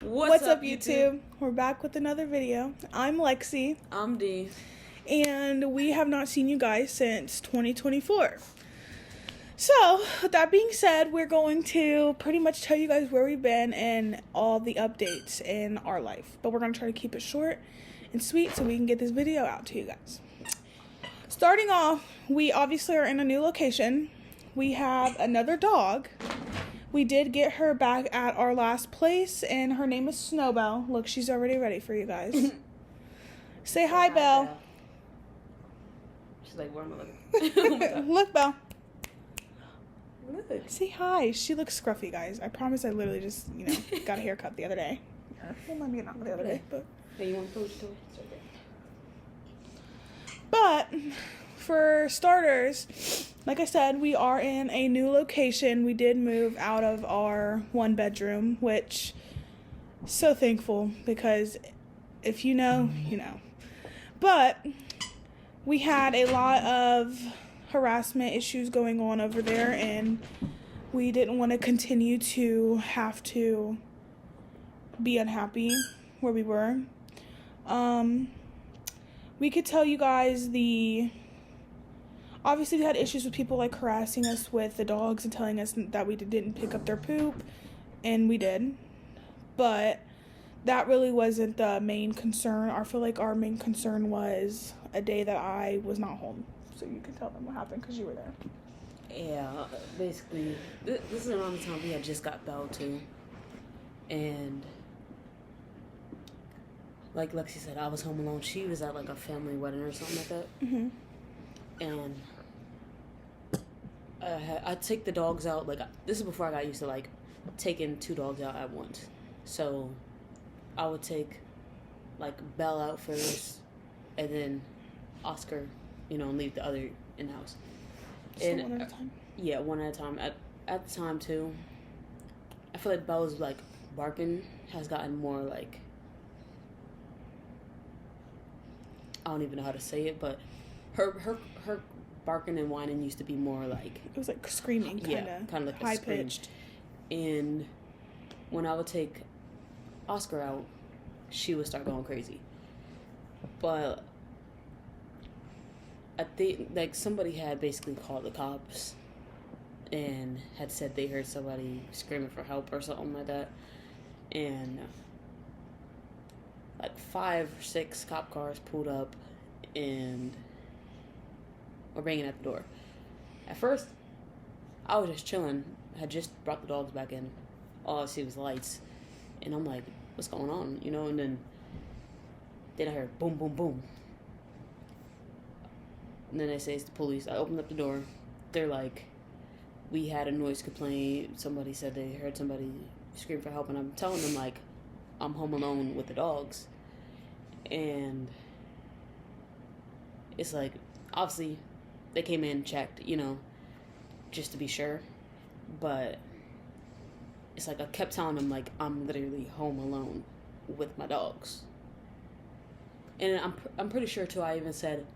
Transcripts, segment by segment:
What's up, YouTube? We're back with another video. I'm Lexi. I'm Dee. And we have not seen you guys since 2024. So, with that being said, we're going to pretty much tell you guys where we've been and all the updates in our life. But we're going to try to keep it short and sweet so we can get this video out to you guys. Starting off, we obviously are in a new location. We have another dog. We did get her back at our last place, and her name is Snowbell. Look, she's already ready for you guys. Say hi, Belle. She's like, where am I looking? Look, Belle. Look. Say hi. She looks scruffy, guys. I promise I literally just, got a haircut the other day. Well, maybe not the other day, but... Hey, you want to post it? But, for starters, like I said, we are in a new location. We did move out of our one bedroom, which, so thankful, because if you know, you know. But, we had a lot of harassment issues going on over there, and we didn't want to continue to have to be unhappy where we were. We could tell you guys obviously we had issues with people like harassing us with the dogs and telling us that we didn't pick up their poop, and we did. But that really wasn't the main concern. I feel like our main concern was a day that I was not home. So you can tell them what happened because you were there. Yeah, basically, this is around the time we had just got Belle too. And like Lexi said, I was home alone. She was at like a family wedding or something like that. Mm-hmm. And I take the dogs out. Like, this is before I got used to like taking two dogs out at once. So I would take like Belle out first, and then Oscar, and leave the other in the house. So one at a time? Yeah, one at a time. At the time too, I feel like Belle's like barking has gotten more like, I don't even know how to say it, but her barking and whining used to be more like, it was like screaming, kind of like high pitched. And when I would take Oscar out, she would start going crazy. But I think like somebody had basically called the cops and had said they heard somebody screaming for help or something like that, and like 5 or 6 cop cars pulled up and were banging at the door. At first, I was just chilling. I had just brought the dogs back in. All I see was lights, and I'm like, "What's going on?" And then I heard boom, boom, boom, and then they say it's the police. I opened up the door. They're like, "We had a noise complaint. Somebody said they heard somebody scream for help," and I'm telling them like, I'm home alone with the dogs. And it's like, obviously, they came in and checked, just to be sure. But it's like I kept telling them, like, I'm literally home alone with my dogs. And I'm pretty sure, too, I even said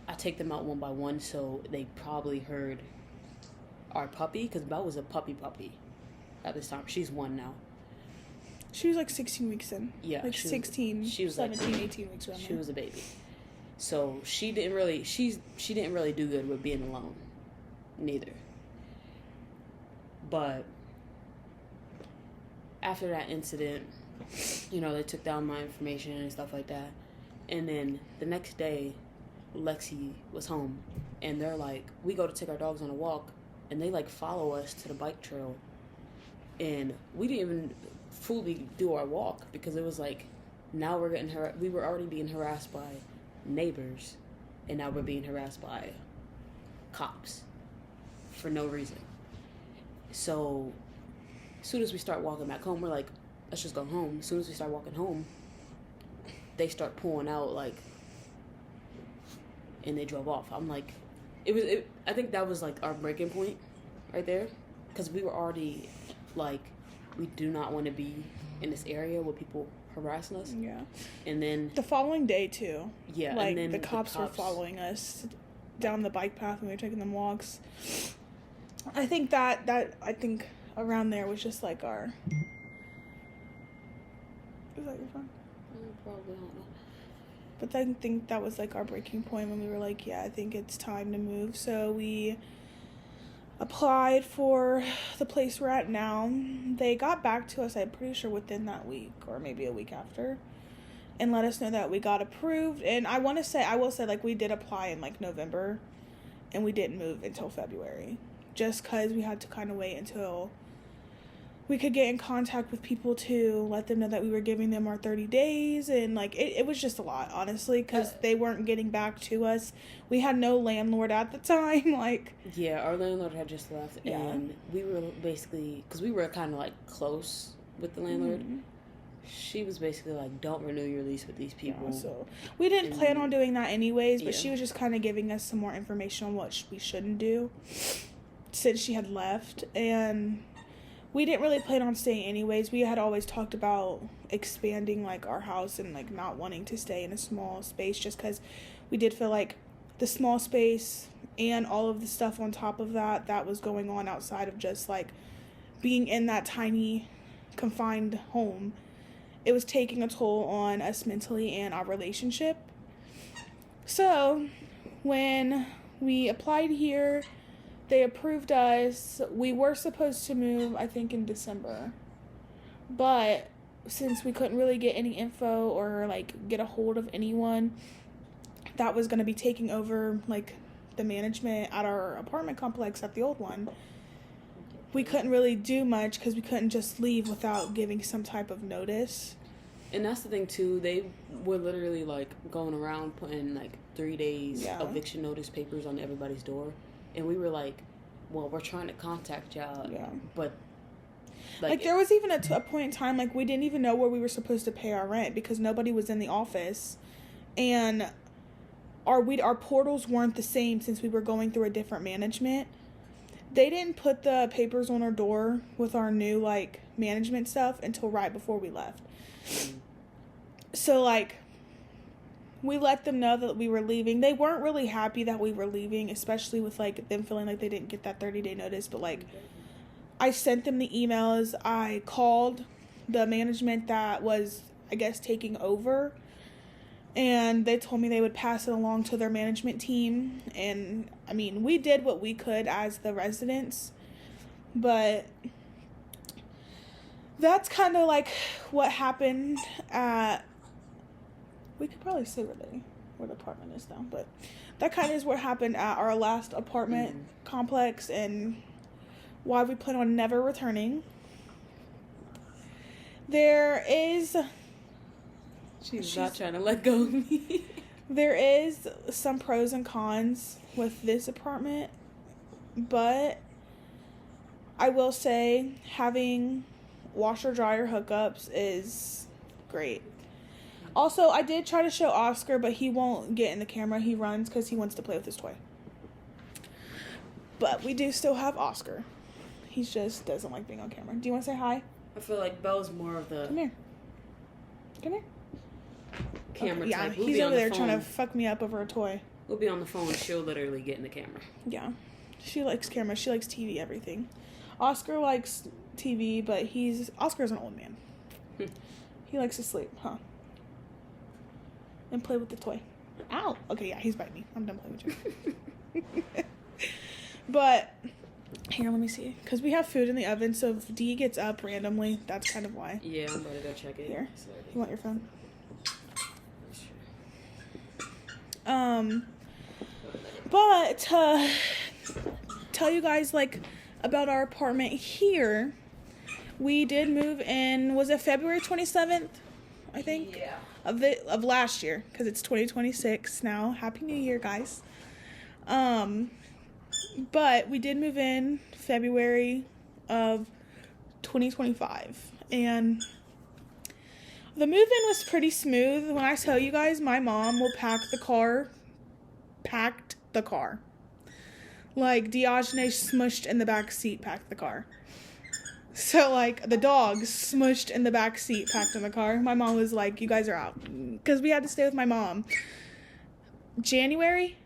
I take them out one by one, so they probably heard our puppy, because Belle was a puppy at this time. She's 1 now. She was like 16 weeks in. Yeah. Like 16, she was 17, like, 18 weeks around She there. was a baby. So she didn't really do good with being alone. Neither. But after that incident, they took down my information and stuff like that. And then the next day, Lexi was home. And they're like, we go to take our dogs on a walk. And they like follow us to the bike trail. And we didn't even fully do our walk because it was like, now we're getting we were already being harassed by neighbors, and now we're being harassed by cops for no reason. So as soon as we start walking back home, we're like, let's just go home. As soon as we start walking home, they start pulling out, like, and they drove off. I'm like, I think that was like our breaking point right there, because we were already like, we do not want to be in this area with people harassing us. Yeah. And then the following day too. Yeah. Like, and then the cops were following us down the bike path when we were taking them walks. I think around there was just like our Is that your phone? Probably, I don't know. But I think that was, like, our breaking point when we were like, yeah, I think it's time to move. So we applied for the place we're at now. They got back to us, I'm pretty sure, within that week or maybe a week after, and let us know that we got approved. And I will say, like, we did apply in, like, November, and we didn't move until February, just because we had to kind of wait until we could get in contact with people to let them know that we were giving them our 30 days. And, like, it was just a lot, honestly, because they weren't getting back to us. We had no landlord at the time, like... Yeah, our landlord had just left, Yeah. and we were basically... Because we were kind of, like, close with the landlord. Mm-hmm. She was basically like, don't renew your lease with these people. Yeah, so we didn't plan on doing that anyways, but Yeah. she was just kind of giving us some more information on what we shouldn't do since she had left. And we didn't really plan on staying anyways. We had always talked about expanding, like, our house and, like, not wanting to stay in a small space, just because we did feel like the small space and all of the stuff on top of that was going on outside of just, like, being in that tiny confined home. It was taking a toll on us mentally and our relationship. So when we applied here, they approved us. We were supposed to move, I think, in December. But since we couldn't really get any info or, like, get a hold of anyone that was going to be taking over, like, the management at our apartment complex at the old one, we couldn't really do much because we couldn't just leave without giving some type of notice. And that's the thing, too. They were literally, like, going around putting, like, 3 days eviction notice papers on everybody's door. And we were like, well, we're trying to contact y'all. Yeah. But, like there was even a point in time, like, we didn't even know where we were supposed to pay our rent because nobody was in the office. And our portals weren't the same since we were going through a different management. They didn't put the papers on our door with our new, like, management stuff until right before we left. So, like, we let them know that we were leaving. They weren't really happy that we were leaving, especially with, like, them feeling like they didn't get that 30-day notice. But, like, I sent them the emails. I called the management that was, I guess, taking over. And they told me they would pass it along to their management team. And, I mean, we did what we could as the residents. But that's kind of, like, what happened at... We could probably say where the apartment is now. But that kind of is what happened at our last apartment complex and why we plan on never returning. There is... She's not trying to let go of me. There is some pros and cons with this apartment, but I will say having washer dryer hookups is great. Also, I did try to show Oscar, but he won't get in the camera. He runs because he wants to play with his toy. But we do still have Oscar. He just doesn't like being on camera. Do you want to say hi? I feel like Belle's more of the Come here. Come here. camera Yeah, type. We'll he's be over on there the trying to phone. fuck me up over a toy. We'll be on the phone. She'll literally get in the camera. Yeah. She likes cameras. She likes TV, everything. Oscar likes TV, but Oscar's an old man. He likes to sleep, huh? And play with the toy. Ow! Okay, yeah, he's biting me. I'm done playing with you. But, here, let me see. Because we have food in the oven, so if D gets up randomly, that's kind of why. Yeah, I'm about to go check it. Here. You want your phone? But to tell you guys, like, about our apartment here, we did move in, was it February 27th, I think? Yeah. Of last year, because it's 2026 now. Happy New Year, guys. But we did move in February of 2025, and the move-in was pretty smooth. When I tell you guys, my mom will packed the car. Like, Diogenes smushed in the back seat, packed the car. So, like, the dog smushed in the back seat, packed in the car. My mom was like, you guys are out. Because we had to stay with my mom January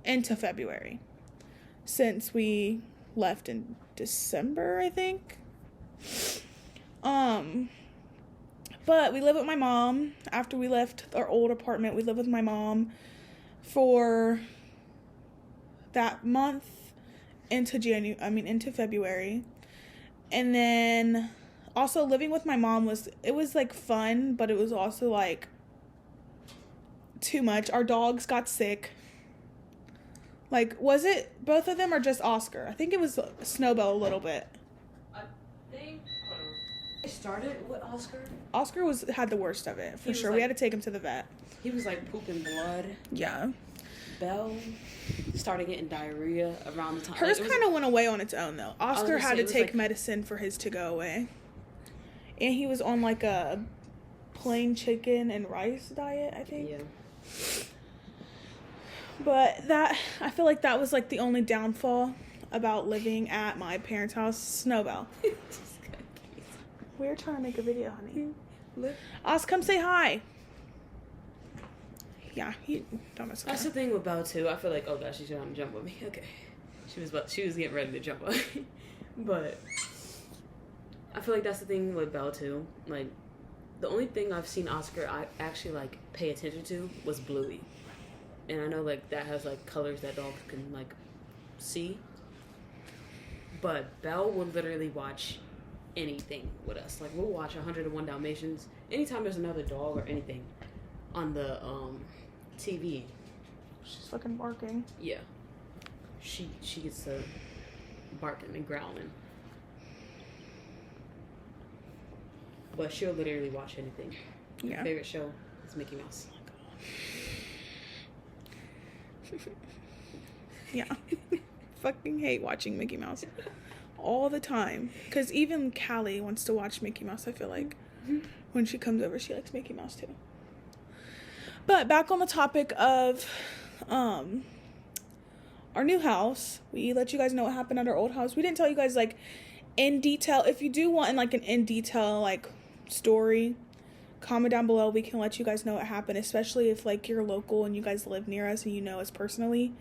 into February. Since we left in December, I think. But we live with my mom. After we left our old apartment, we lived with my mom for that month into February. And then also living with my mom was like fun, but it was also like too much. Our dogs got sick. Like, was it both of them or just Oscar? I think it was Snowbell a little bit. I think, hold on. I started with Oscar. Oscar had the worst of it, for sure. Like, we had to take him to the vet. He was like pooping blood. Yeah. Belle started getting diarrhea around the time. Hers kind of went away on its own, though. Oscar had to take like, medicine for his to go away. And he was on like a plain chicken and rice diet, I think. Yeah. But I feel like that was like the only downfall about living at my parents' house. Snowbell. We're trying to make a video, honey. Oz, come say hi. Yeah, don't mess with That's her. the thing with Belle too. I feel like, oh gosh, she's trying to jump with me. Okay, she was getting ready to jump on me. But I feel like that's the thing with Belle too. Like, the only thing I've seen Oscar I actually like pay attention to was Bluey, and I know like that has like colors that dogs can like see. But Belle will literally watch anything with us. Like, we'll watch 101 Dalmatians anytime there's another dog or anything on the TV. She's fucking barking. Yeah, she gets to barking and growling. But she'll literally watch anything. Yeah. Her favorite show is Mickey Mouse. Yeah. Fucking hate watching Mickey Mouse. All the time. Because even Callie wants to watch Mickey Mouse, I feel like. When she comes over, she likes Mickey Mouse too. But back on the topic of our new house. We let you guys know what happened at our old house. We didn't tell you guys like in detail. If you do want like an in detail like story, comment down below. We can let you guys know what happened, especially if like you're local and you guys live near us and you know us personally.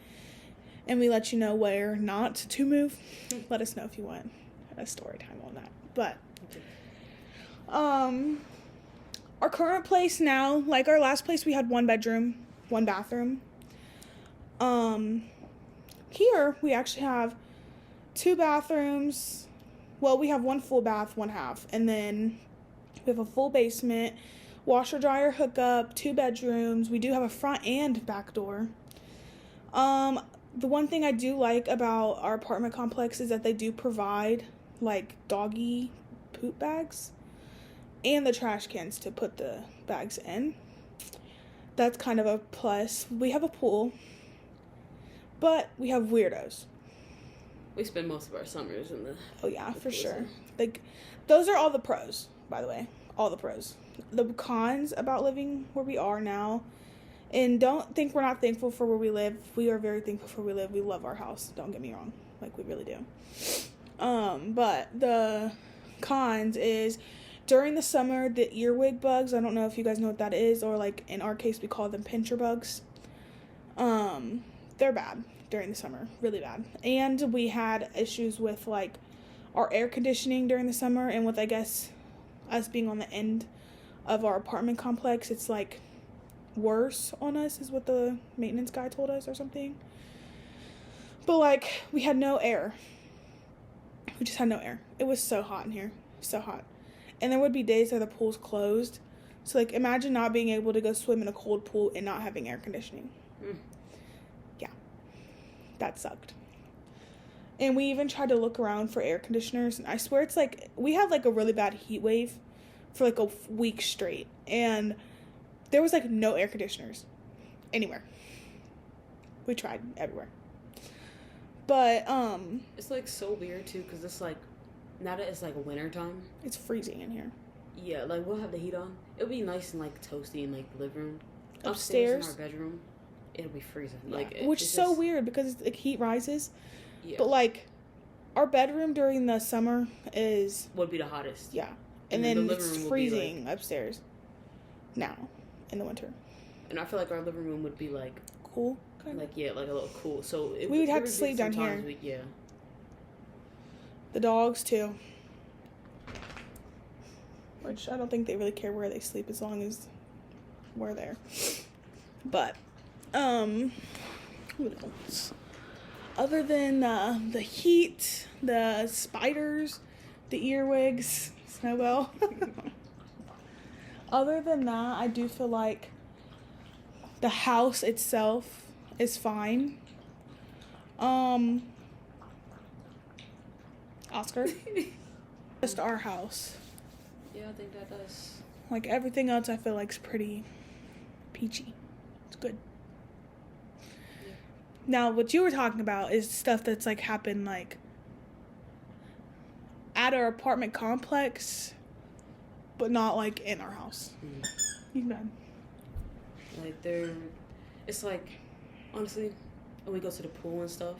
And we let you know where not to move. Let us know if you want a story time on that. But our current place now, like our last place, we had 1 bedroom, 1 bathroom. Here we actually have 2 bathrooms. Well, we have 1 full bath, 1 half, and then we have a full basement, washer dryer hookup, 2 bedrooms. We do have a front and back door. The one thing I do like about our apartment complex is that they do provide like doggy poop bags and the trash cans to put the bags in. That's kind of a plus. We have a pool, but we have weirdos. We spend most of our summers in the... Oh yeah, for sure. Like, those are all the pros, by the way. All the pros. The cons about living where we are now, and don't think we're not thankful for where we live. We are very thankful for where we live. We love our house. Don't get me wrong. Like, we really do. But the cons is during the summer, the earwig bugs, I don't know if you guys know what that is, or like in our case, we call them pincher bugs. They're bad during the summer, really bad. And we had issues with like our air conditioning during the summer, and with, I guess, us being on the end of our apartment complex, it's like worse on us is what the maintenance guy told us or something. But like, we had no air. We just had no air. It was so hot in here. So hot. And there would be days that the pool's closed. So like, imagine not being able to go swim in a cold pool and not having air conditioning. Yeah. That sucked. And we even tried to look around for air conditioners, and I swear it's like, we had like a really bad heat wave for like a week straight, and there was like no air conditioners anywhere. We tried everywhere. But it's like so weird too, because it's like, now that it's like winter time, it's freezing in here. Yeah, like we'll have the heat on. It'll be nice and like toasty in like the living room. Upstairs in our bedroom, it'll be freezing. Yeah. Like, which is so weird because the heat rises. Yeah. But like, our bedroom during the summer would be the hottest. Yeah, and then it's freezing upstairs now in the winter. And I feel like our living room would be like cool, kind of. like, yeah, like a little cool. So we would have to sleep down here. Yeah. The dogs too. which I don't think they really care where they sleep as long as we're there. But, what else? Other than the heat, the spiders, the earwigs, Snowbell. Other than that, I do feel like the house itself is fine. Oscar? Just our house. Yeah, I think that does. Like, everything else I feel like's pretty peachy. It's good. Yeah. Now, what you were talking about is stuff that's, like, happened, like, at our apartment complex, but not, like, in our house. You can Like, it's like, honestly, when we go to the pool and stuff,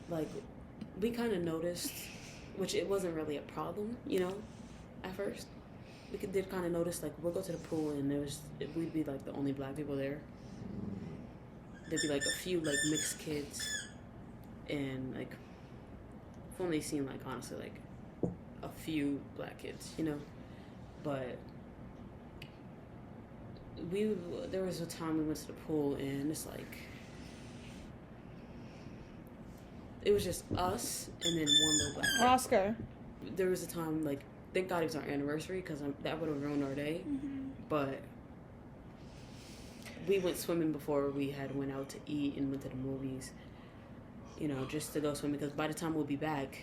like, we kind of noticed, which it wasn't really a problem, you know, at first. Did kind of notice, like, we'll go to the pool and we'd be, like, the only black people there. There'd be, like, a few, like, mixed kids, and, like, I've only seen, like, honestly, like, a few black kids, you know, but there was a time we went to the pool and it's like, it was just us and then one little black kid. Oscar. There was a time, like, thank God it was our anniversary because that would have ruined our day. But we went swimming before we had went out to eat and went to the movies, you know, just to go swimming, because by the time we'll be back,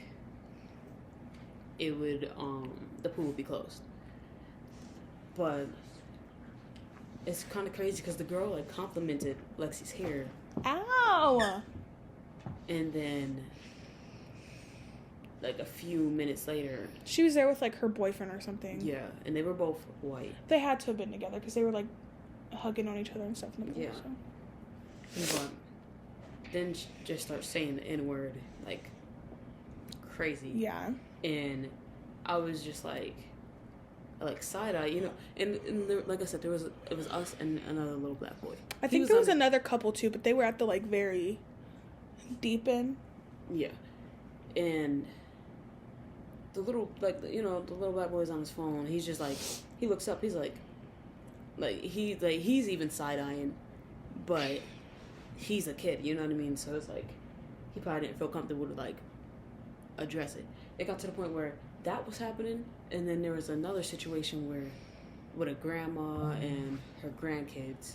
it would the pool would be closed. But it's kind of crazy because the girl, like, complimented Lexi's hair, Ow! and then, like, a few minutes later, She was there with, like, her boyfriend or something. yeah, and they were both white. They had to have been together because they were, like, hugging on each other and stuff in the pool. Yeah. So. But then she just starts saying the N-word, like, crazy. Yeah. And I was just like side-eye, you know. And there, like I said, it was us and another little black boy. I think there was another couple, too, but they were at the, like, very deep end. Yeah. And the little, like, you know, the little black boy's on his phone. He's just like, he looks up, he's he's even side-eyeing, but he's a kid, you know what I mean? So it's like, he probably didn't feel comfortable to, like, address it. It got to the point where that was happening, and then there was another situation where, with a grandma and her grandkids,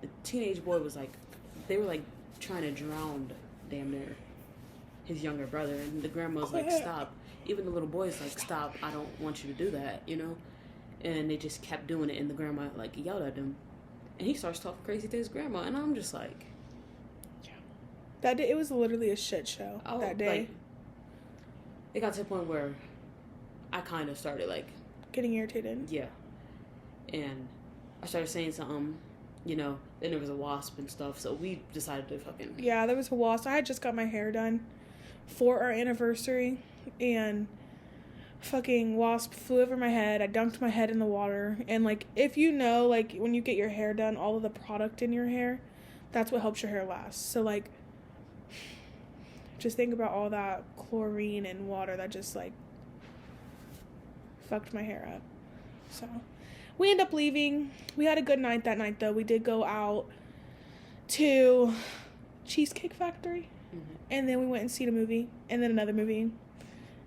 the teenage boy was like, they were, like, trying to drown, damn near, his younger brother, and the grandma's like, stop. Even the little boy's like, stop, I don't want you to do that, you know? And they just kept doing it, and the grandma, like, yelled at him. And he starts talking crazy to his grandma, and I'm just like... That day, it was literally a shit show that day. Like, it got to the point where I kind of started, like... Getting irritated? Yeah. And I started saying something, you know, then there was a wasp and stuff, so we decided to fucking... Yeah, there was a wasp. I had just got my hair done for our anniversary, and fucking wasp flew over my head. I dunked my head in the water, and, like, if you know, like, when you get your hair done, all of the product in your hair, that's what helps your hair last. So, like, just think about all that chlorine and water that just, like, fucked my hair up. So we ended up leaving. We had a good night that night, though. We did go out to Cheesecake Factory, and then we went and seen a movie, and then another movie.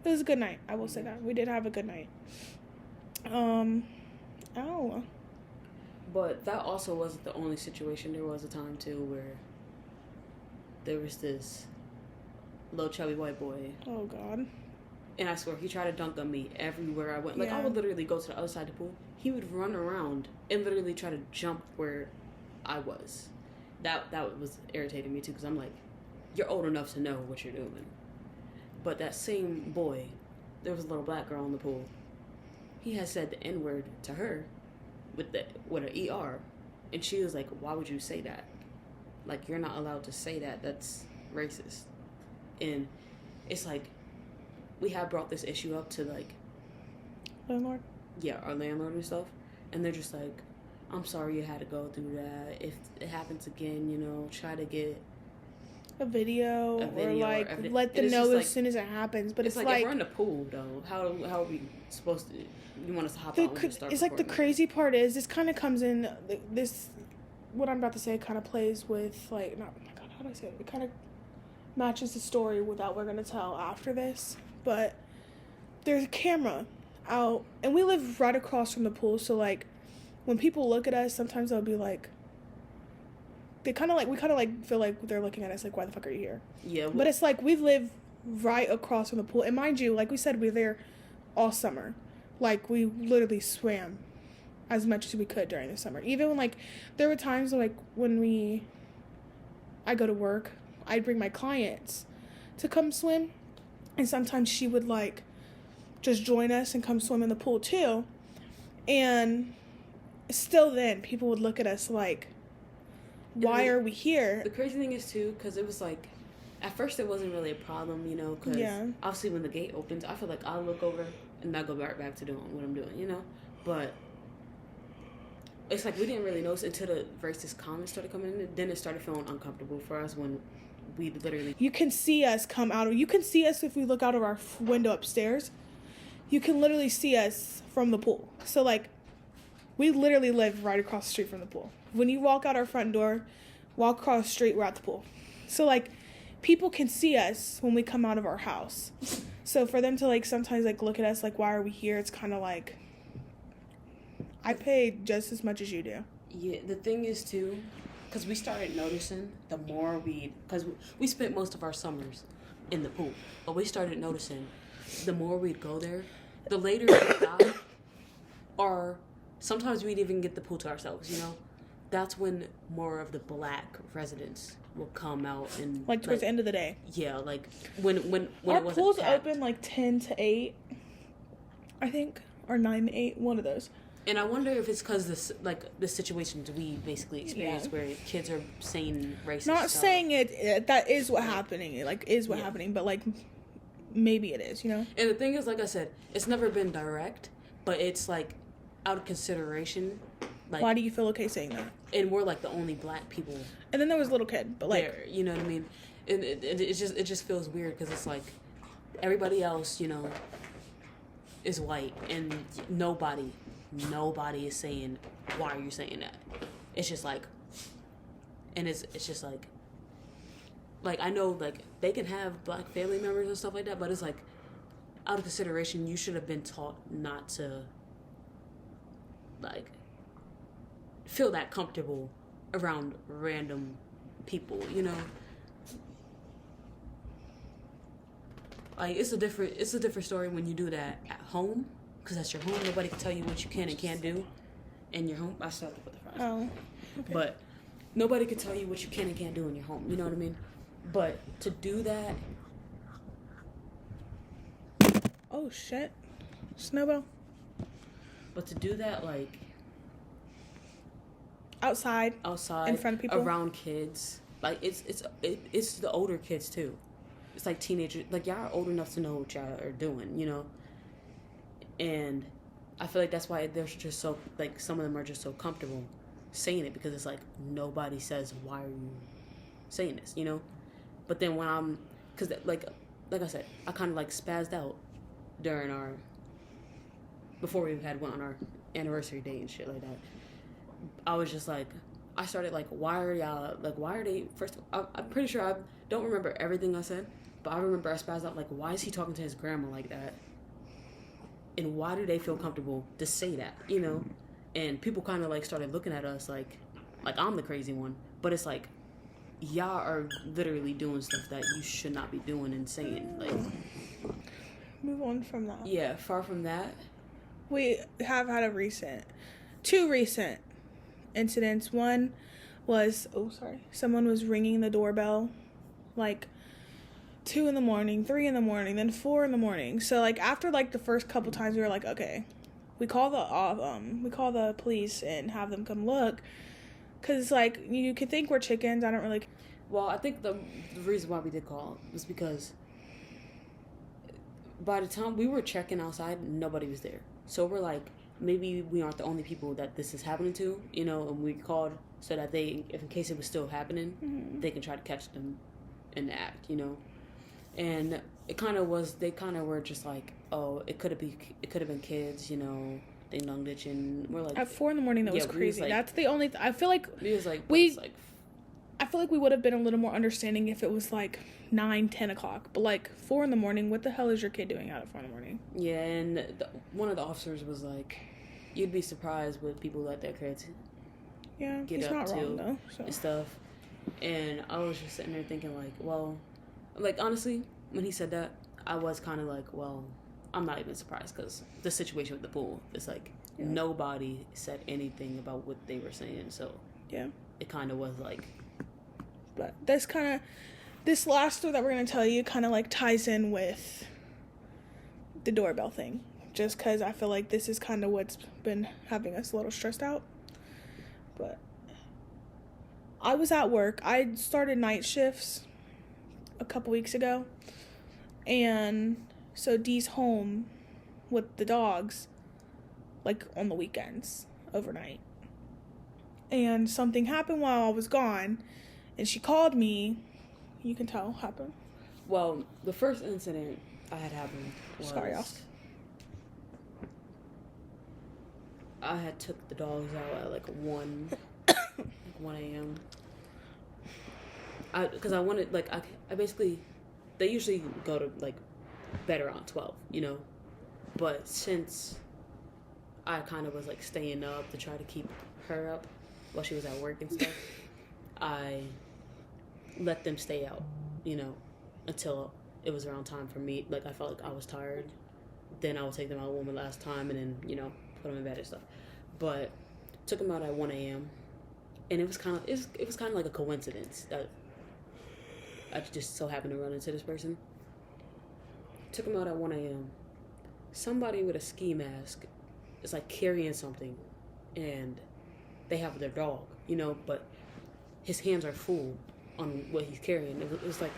It was a good night, I will say that. We did have a good night. But that also wasn't the only situation. There was a time, too, where there was this little chubby white boy. Oh, God. And I swear, he tried to dunk on me everywhere I went. Like, I would literally go to the other side of the pool. He would run around and literally try to jump where I was. That was irritating me, too, because I'm like, you're old enough to know what you're doing. But that same boy, there was a little black girl in the pool. He had said the N-word to her with an ER. And she was like, why would you say that? Like, you're not allowed to say that. That's racist. And it's like, we have brought this issue up to, like... Landlord? Yeah, our landlord and stuff. And they're just like, I'm sorry you had to go through that. If it happens again, you know, try to get a video, a video or like or let them know as soon as it happens. But it's like if we're in the pool though, how are we supposed to? You want us to hop out and just start it's like the crazy part is this kind of comes in this. What I'm about to say kind of plays with like not. Oh my God, how do I say it? It kind of matches the story that we're gonna tell after this. But there's a camera out, and we live right across from the pool. So like, when people look at us, sometimes they'll be like. We kind of like feel like they're looking at us like, why the fuck are you here? Yeah. But it's like we live right across from the pool. And mind you, like we said, we were there all summer. Like we literally swam as much as we could during the summer. Even when like there were times like when I go to work, I'd bring my clients to come swim. And sometimes she would like just join us and come swim in the pool too. And still then people would look at us like, why are we here? The crazy thing is too, because it was like, at first it wasn't really a problem, you know, because obviously when the gate opens, I feel like I'll look over and I'll go right back to doing what I'm doing, you know, but it's like we didn't really notice until the racist comments started coming in, then it started feeling uncomfortable for us when we literally... You can see us you can see us if we look out of our window upstairs. You can literally see us from the pool. So like, we literally live right across the street from the pool. When you walk out our front door, walk across the street, we're at the pool. So, like, people can see us when we come out of our house. So, for them to, like, sometimes, like, look at us, like, why are we here? It's kind of like, I pay just as much as you do. Yeah, the thing is, too, because we started noticing the more because we spent most of our summers in the pool, but we started noticing the more we'd go there, the later we got, or sometimes we'd even get the pool to ourselves, you know? That's when more of the black residents will come out and like towards the end of the day. Yeah, like when our it wasn't pool's tapped. open like 10 to 8, I think, or 9 to 8, one of those. And I wonder if it's because the situations we basically experienced where kids are saying racist Not stuff. saying that is what happening, like is what happening, but like maybe it is, you know. And the thing is, like I said, it's never been direct, but it's like out of consideration. Like, why do you feel okay saying that? And we're like the only black people. And then there was a little kid, but like there, you know what I mean? And it just feels weird because it's like everybody else, you know, is white, and nobody is saying why are you saying that. It's just like, and it's just like I know like they can have black family members and stuff like that, but it's like out of consideration, you should have been taught not to like feel that comfortable around random people, you know. Like it's a different story when you do that at home, because that's your home. Nobody can tell you what you can and can't do in your home. I still have to put the fries. Oh, okay. But nobody can tell you what you can and can't do in your home. You know what I mean? But to do that. Oh shit! Snowball. But to do that, like outside in front of people, around kids, like it's the older kids too. It's like teenagers, like y'all are old enough to know what y'all are doing, you know. And I feel like that's why they're just so like some of them are just so comfortable saying it, because it's like nobody says why are you saying this, you know. But then when because like I said, I kind of like spazzed out during before we went on our anniversary date and shit like that. I was just like, I started like, why are they, first, I'm pretty sure I don't remember everything I said, but I remember I spazzed out like, why is he talking to his grandma like that? And why do they feel comfortable to say that, you know? And people kind of like started looking at us like I'm the crazy one, but it's like, y'all are literally doing stuff that you should not be doing and saying, like. Move on from that. Yeah, far from that. We have had two recent incidents. One was, someone was ringing the doorbell like 2 a.m, 3 a.m, then 4 a.m. So like after like the first couple times we were like, okay, we call the police and have them come look, because like you could think we're chickens. I don't really. Well, I think the reason why we did call was because by the time we were checking outside, nobody was there. So we're like, maybe we aren't the only people that this is happening to, you know, and we called so that they, if in case it was still happening, they can try to catch them and act, you know. And it kind of was. They kind of were just like, oh, it could have been kids, you know. Ding dong ditch, and we're like at 4 a.m. That was crazy. Like, that's the only. I feel like we was like I feel like we would have been a little more understanding if it was like 9, 10 o'clock. But like 4 a.m, what the hell is your kid doing out at 4 a.m? Yeah, and one of the officers was like, you'd be surprised with people let their kids yeah, get he's up not to wrong, though, so. and stuff. And I was just sitting there thinking like, well, like honestly, when he said that, I was kind of like, well, I'm not even surprised because the situation with the pool is like nobody said anything about what they were saying, so yeah, it kind of was like. But this last story that we're gonna tell you kind of like ties in with the doorbell thing, just because I feel like this is kind of what's been having us a little stressed out. But I was at work. I started night shifts a couple weeks ago, and so Dee's home with the dogs, like on the weekends, overnight. And something happened while I was gone, and she called me. You can tell happened. Well, the first incident I had happened was... Sorry, y'all. I had took the dogs out at like 1 a.m. Because I wanted, like, I basically... They usually go to, like, bed around 12, you know? But since I kind of was, like, staying up to try to keep her up while she was at work and stuff, I let them stay out, you know, until it was around time for me. Like, I felt like I was tired. Then I would take them out one last time and then, you know, put them in bed and stuff. But took them out at 1 a.m. And it was kind of like a coincidence that I just so happened to run into this person. Took them out at 1 a.m. Somebody with a ski mask is like carrying something, and they have their dog, you know, but his hands are full on what he's carrying. It was like,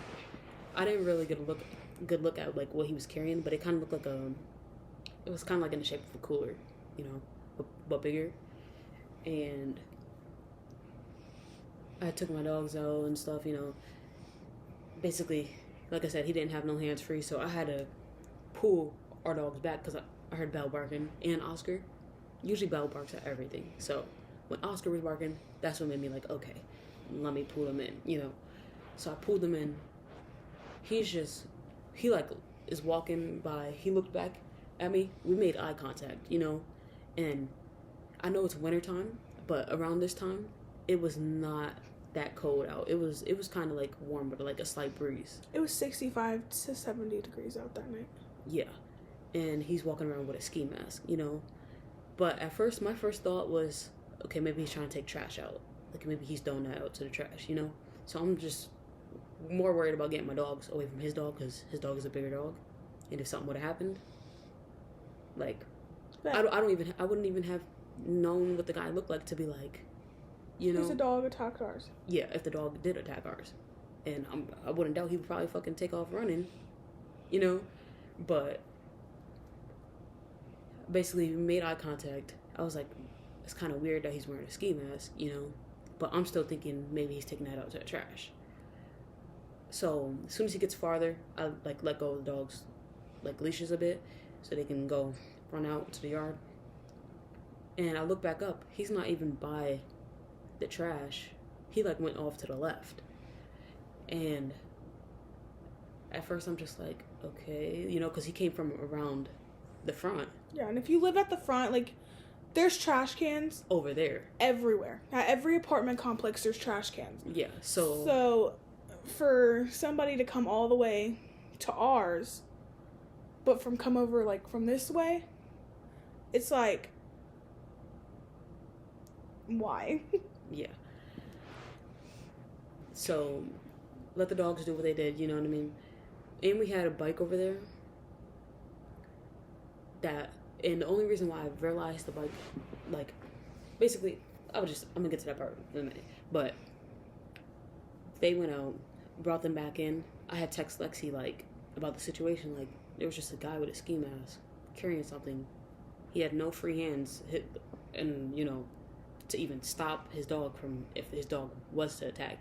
I didn't really get a good look at like what he was carrying, but it kind of looked like it was kind of like in the shape of a cooler, you know, but bigger. And I took my dogs out and stuff, you know. Basically, like I said, he didn't have no hands free, so I had to pull our dogs back because I heard Belle barking and Oscar. Usually Belle barks at everything, so when Oscar was barking, that's what made me like, okay, let me pull them in, you know. So I pulled them in. He like is walking by. He looked back at me. We made eye contact, you know. And I know it's wintertime, but around this time, it was not that cold out. It was kind of like warm, but like a slight breeze. It was 65 to 70 degrees out that night. Yeah. And he's walking around with a ski mask, you know. But at first, my first thought was, okay, maybe he's trying to take trash out. Like maybe he's throwing that out to the trash, you know. So I'm just more worried about getting my dogs away from his dog because his dog is a bigger dog. And if something would have happened, like, yeah. I wouldn't even have known what the guy looked like to be like, you know. If the dog attacked ours. Yeah, if the dog did attack ours. And I wouldn't doubt he would probably fucking take off running, you know. But basically, we made eye contact. I was like, it's kind of weird that he's wearing a ski mask, you know. But I'm still thinking maybe he's taking that out to the trash. So as soon as he gets farther, I like let go of the dog's like leashes a bit so they can go run out to the yard. And I look back up. He's not even by the trash. He like went off to the left. And at first I'm just like, okay, you know, because he came from around the front. Yeah, and if you live at the front, like, there's trash cans over there everywhere. At every apartment complex, there's trash cans. Yeah, so for somebody to come all the way to ours, but come over like from this way, it's like, why? Yeah. So let the dogs do what they did, you know what I mean? And we had a bike over there and the only reason why I realized the bike, like, basically, I'm gonna get to that part in a minute, but they went out, brought them back in. I had text Lexi, like, about the situation, like, there was just a guy with a ski mask carrying something. He had no free hands, and, you know, to even stop his dog from, if his dog was to attack.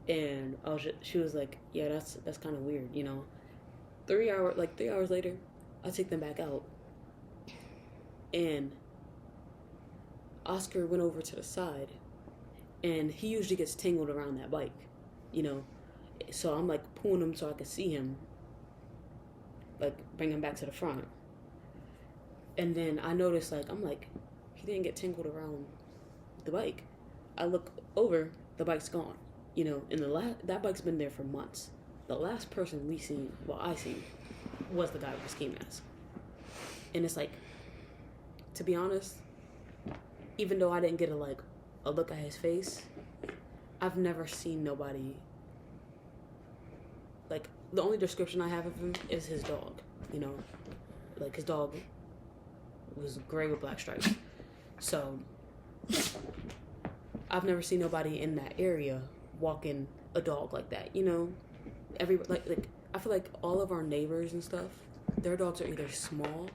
And she was like, yeah, that's kind of weird, you know. 3 hours later, I take them back out, and Oscar went over to the side, and he usually gets tangled around that bike, you know. So I'm like pulling him so I can see him, like bring him back to the front. And then I noticed, like, I'm like, he didn't get tangled around the bike. I look over, the bike's gone, you know. And that bike's been there for months. The last person I seen, was the guy with the ski mask. And it's like, to be honest, even though I didn't get a look at his face, I've never seen nobody, like, the only description I have of him is his dog, you know. Like, his dog was gray with black stripes. So, I've never seen nobody in that area walking a dog like that, you know. Like I feel like all of our neighbors and stuff, their dogs are either small,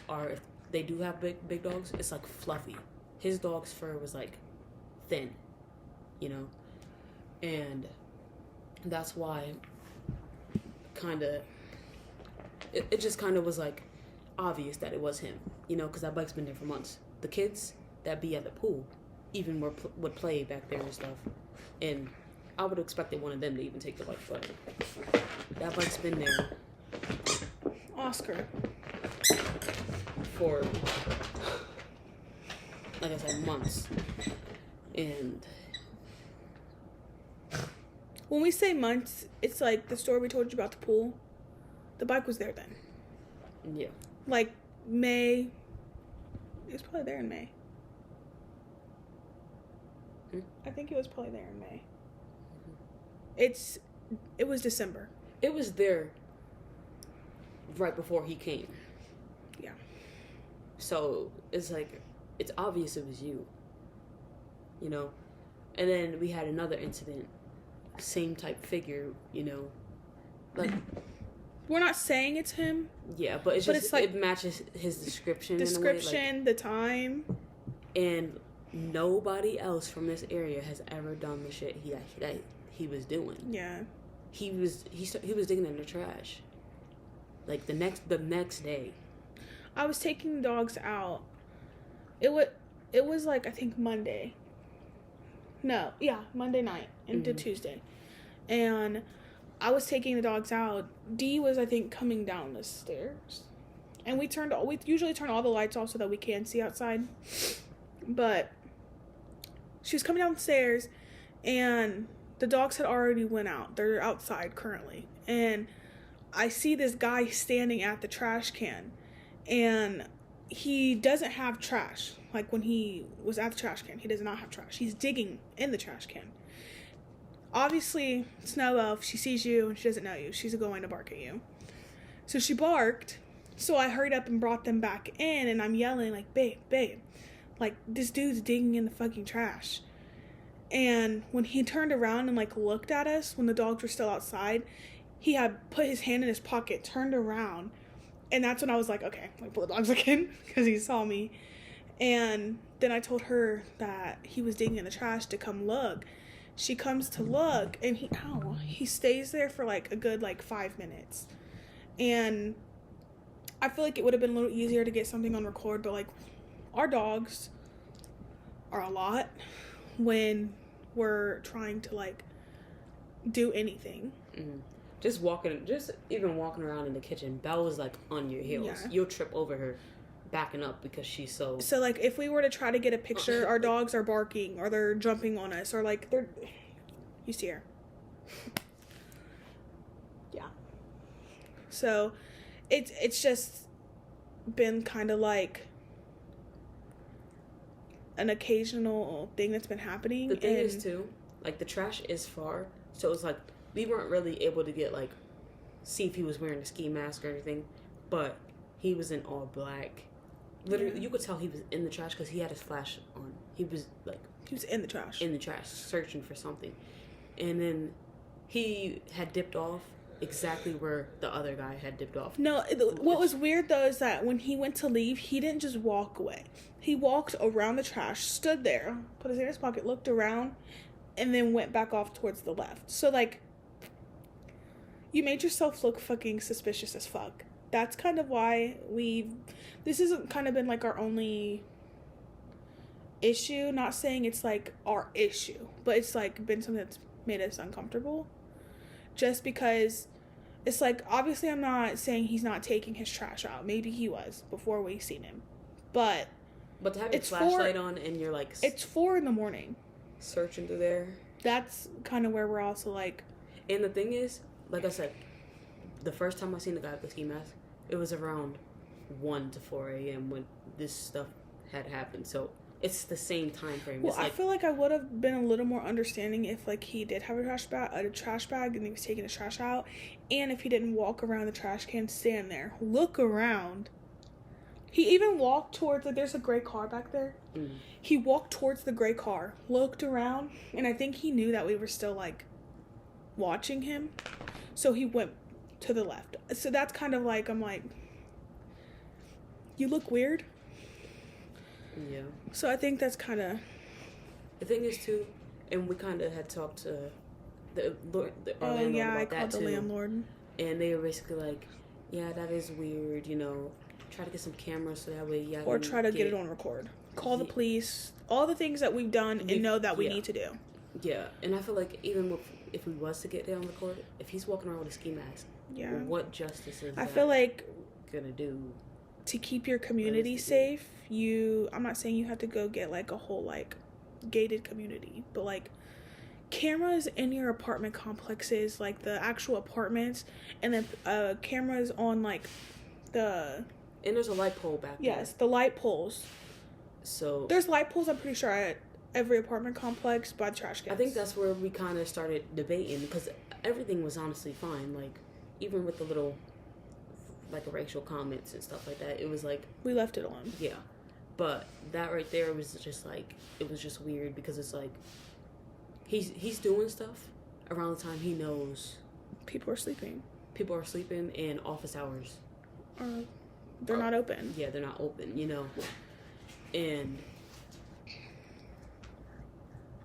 or if they do have big dogs, it's like fluffy. His dog's fur was like thin, you know. And that's why it just kind of was like obvious that it was him, you know, because that bike's been there for months. The kids that be at the pool even would play back there and stuff, and I would have expected one of them to even take the bike, but that bike's been there, Oscar, for, like I said, months. And when we say months, it's like the story we told you about the pool. The bike was there then. Yeah. Like May. It was probably there in May. I think it was probably there in May. It was December. It was there right before he came. Yeah. So it's like, it's obvious it was you, you know. And then we had another incident, same type figure, you know, like, we're not saying it's him. Yeah, but it's like, it matches his description. Description, in a way, like, the time. And nobody else from this area has ever done the shit that he was doing. Yeah. He was digging in the trash. Like the next day. I was taking the dogs out. It was like, I think Monday. No, yeah, Monday night into Tuesday. And I was taking the dogs out. Dee was, I think, coming down the stairs. And we usually turn all the lights off so that we can see outside. But she was coming downstairs, and the dogs had already went out. They're outside currently. And I see this guy standing at the trash can, and he doesn't have trash. Like, when he was at the trash can, he does not have trash. He's digging in the trash can. Obviously, Snow Elf, she sees you and she doesn't know you. She's going to bark at you. So she barked. So I hurried up and brought them back in, and I'm yelling, like, babe. Like, this dude's digging in the fucking trash. And when he turned around and, like, looked at us when the dogs were still outside, he had put his hand in his pocket, turned around. And that's when I was like, okay, like, pull the dogs back in, because he saw me. And then I told her that he was digging in the trash to come look. She comes to look, and he stays there for, like, a good, like, 5 minutes. And I feel like it would have been a little easier to get something on record, but, like, our dogs are a lot when we're trying to, like, do anything. Just even walking around in the kitchen, Belle was, like, on your heels. Yeah. You'll trip over her backing up because she's so, like, if we were to try to get a picture, our dogs are barking, or they're jumping on us, or, like, you see her. Yeah. So it's just been kind of like an occasional thing that's been happening. The thing is, too, like, the trash is far, so it's like we weren't really able to get, like, see if he was wearing a ski mask or anything, but he was in all black. Literally, you could tell he was in the trash because he had his flash on. He was in the trash. In the trash, searching for something. And then he had dipped off exactly where the other guy had dipped off. No, what was weird, though, is that when he went to leave, he didn't just walk away. He walked around the trash, stood there, put his hand in his pocket, looked around, and then went back off towards the left. So, like, you made yourself look fucking suspicious as fuck. That's kind of why this has kind of been, like, our only issue. Not saying it's, like, our issue, but it's, like, been something that's made us uncomfortable. Just because it's, like, obviously I'm not saying he's not taking his trash out. Maybe he was before we seen him. But to have your flashlight on and you're, like... It's 4 a.m. searching through there. That's kind of where we're also, like... And the thing is, like I said, the first time I seen the guy with the ski mask, it was around 1 to 4 a.m. when this stuff had happened. So it's the same time frame. Well, I feel like I would have been a little more understanding if, like, he did have a trash bag and he was taking his trash out, and if he didn't walk around the trash can, stand there, look around. He even walked towards, like, there's a gray car back there. Mm. He walked towards the gray car, looked around, and I think he knew that we were still, like, watching him. So he went to the left. So that's kind of like, I'm like, you look weird. Yeah. So I think that's kind of... The thing is, too, and we kind of had talked to our landlord about I that, called the landlord. And they were basically like, yeah, that is weird, you know, try to get some cameras so that way you or try to get it on record. Call the police. All the things that we've done and know that we need to do. Yeah, and I feel like even if we was to get it on record, if he's walking around with a ski mask, what justice is that feel like gonna do? To keep your community safe, I'm not saying you have to go get, like, a whole, like, gated community, but, like, cameras in your apartment complexes, like, the actual apartments, and then cameras on, like, and there's a light pole back there. Yes, the light poles. So there's light poles, I'm pretty sure, at every apartment complex by the trash cans. I think that's where we kind of started debating, because everything was honestly fine. Like, even with the little, like, racial comments and stuff like that, it was like... We left it alone. Yeah. But that right there was just, like... It was just weird, because it's like... He's doing stuff around the time he knows... People are sleeping. And office hours. They're not open. Yeah, they're not open, you know. And...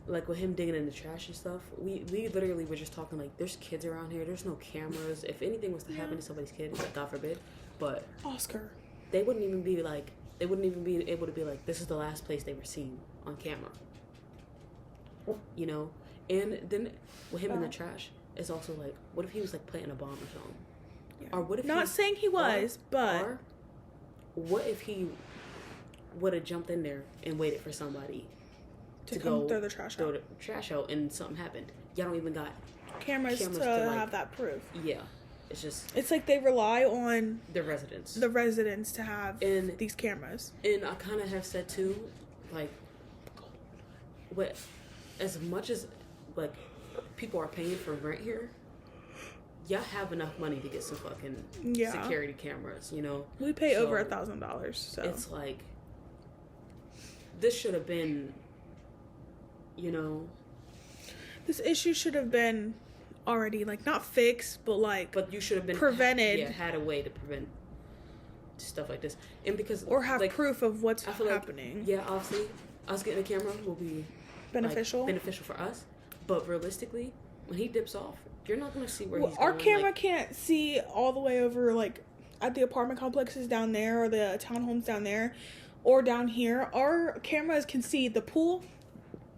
Like, with him digging in the trash and stuff, we literally were just talking, like, there's kids around here, there's no cameras. If anything was to happen to somebody's kid, like, God forbid, but... Oscar. They wouldn't even be able to be like, this is the last place they were seen on camera. You know? And then, with him in the trash, it's also like, what if he was, like, planting a bomb or something? Yeah. Or what if Not saying he was, but... Or what if he would have jumped in there and waited for somebody... to come throw the trash out and something happened. Y'all don't even got cameras to like, have that proof. Yeah. It's like they rely on the residents to have these cameras. And I kind of have said too, like, what, as much as, like, people are paying for rent here, y'all have enough money to get some fucking security cameras, you know? We pay over $1,000, so. It's like, this should have been... You know, this issue should have been already, like, not fixed, but, like, but you should have been prevented. Had a way to prevent stuff like this, and because or have, like, proof of what's Like, happening. yeah, obviously, us getting a camera will be beneficial for us, but realistically, when he dips off, you're not going to see where he's our going. Camera can't see all the way over, like, at the apartment complexes down there or the townhomes down there or down here. Our cameras can see the pool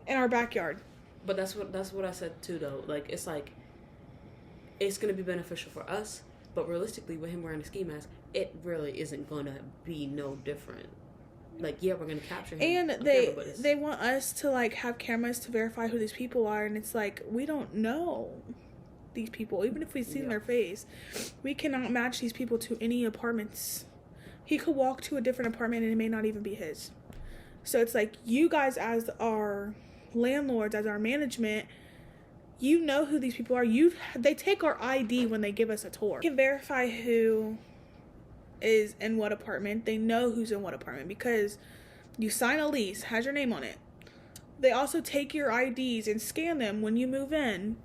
in our backyard. But that's what I said too, though. Like, it's gonna be beneficial for us, but realistically, with him wearing a ski mask, it really isn't gonna be no different. Like, yeah, we're gonna capture him. And they want us to, like, have cameras to verify who these people are, and it's like, we don't know these people. Even if we've seen their face, we cannot match these people to any apartments. He could walk to a different apartment and it may not even be his. So it's like, you guys as our landlords, as our management, you know who these people are. They take our ID when they give us a tour. They can verify who is in what apartment. They know who's in what apartment because you sign a lease, has your name on it. They also take your IDs and scan them when you move in.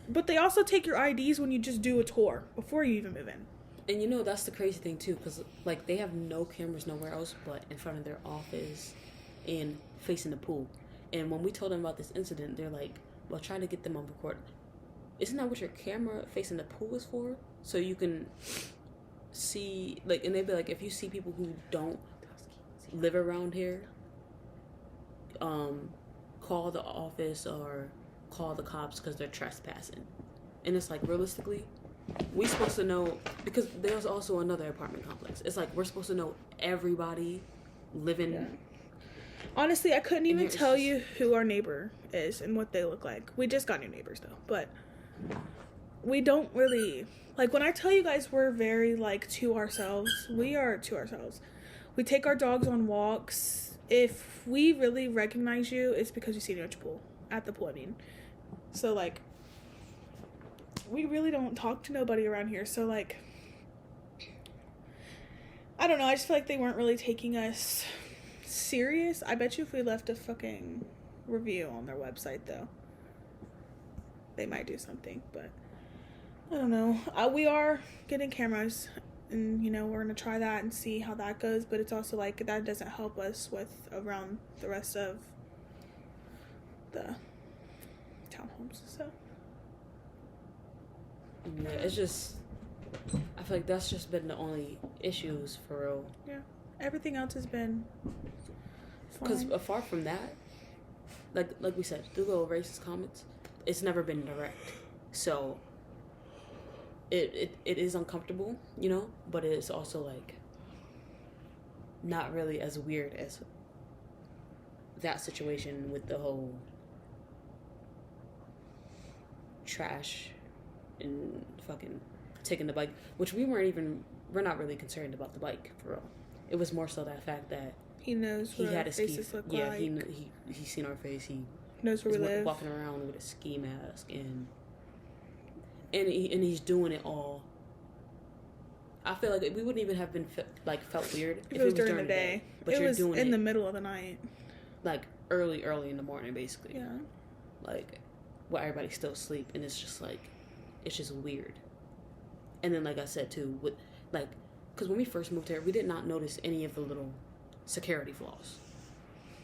But they also take your IDs when you just do a tour before you even move in. And you know, that's the crazy thing too, because, like, they have no cameras nowhere else but in front of their office and facing the pool. And when we told them about this incident, they're like, well, try to get them on record. Isn't that what your camera facing the pool is for? So you can see, like, and they'd be like, if you see people who don't live around here, call the office or call the cops because they're trespassing. And it's like, realistically, we supposed to know, because there's also another apartment complex. It's like, we're supposed to know everybody living. Yeah. Honestly, I couldn't even tell you who our neighbor is and what they look like. We just got new neighbors though, but we don't really, like, when I tell you guys we're very, like, to ourselves, we are to ourselves. We take our dogs on walks. If we really recognize you, it's because you see you at the pool, I mean. So, like, we really don't talk to nobody around here. So, like, I don't know. I just feel like they weren't really taking us serious. I bet you if we left a fucking review on their website, though, they might do something. But I don't know. We are getting cameras, and, you know, we're going to try that and see how that goes. But it's also like that doesn't help us with around the rest of the townhomes. So yeah, it's just, I feel like that's just been the only issues for real. Yeah, everything else has been because apart from that, like we said, the little racist comments, it's never been direct, so it is uncomfortable, you know, but it's also like not really as weird as that situation with the whole trash and fucking taking the bike, which we're not really concerned about the bike for real. It was more so that fact that he knows what our faces look like. Yeah, he's seen our face. He knows where we live. Walking around with a ski mask and he's doing it all. I feel like we wouldn't even have been felt weird if it was during the day. But it you're was doing in the middle of the night, like early in the morning, basically. Yeah. Like, where everybody's still asleep, and it's just like, it's just weird. And then, like I said too, with like, because when we first moved here, we did not notice any of the little security flaws.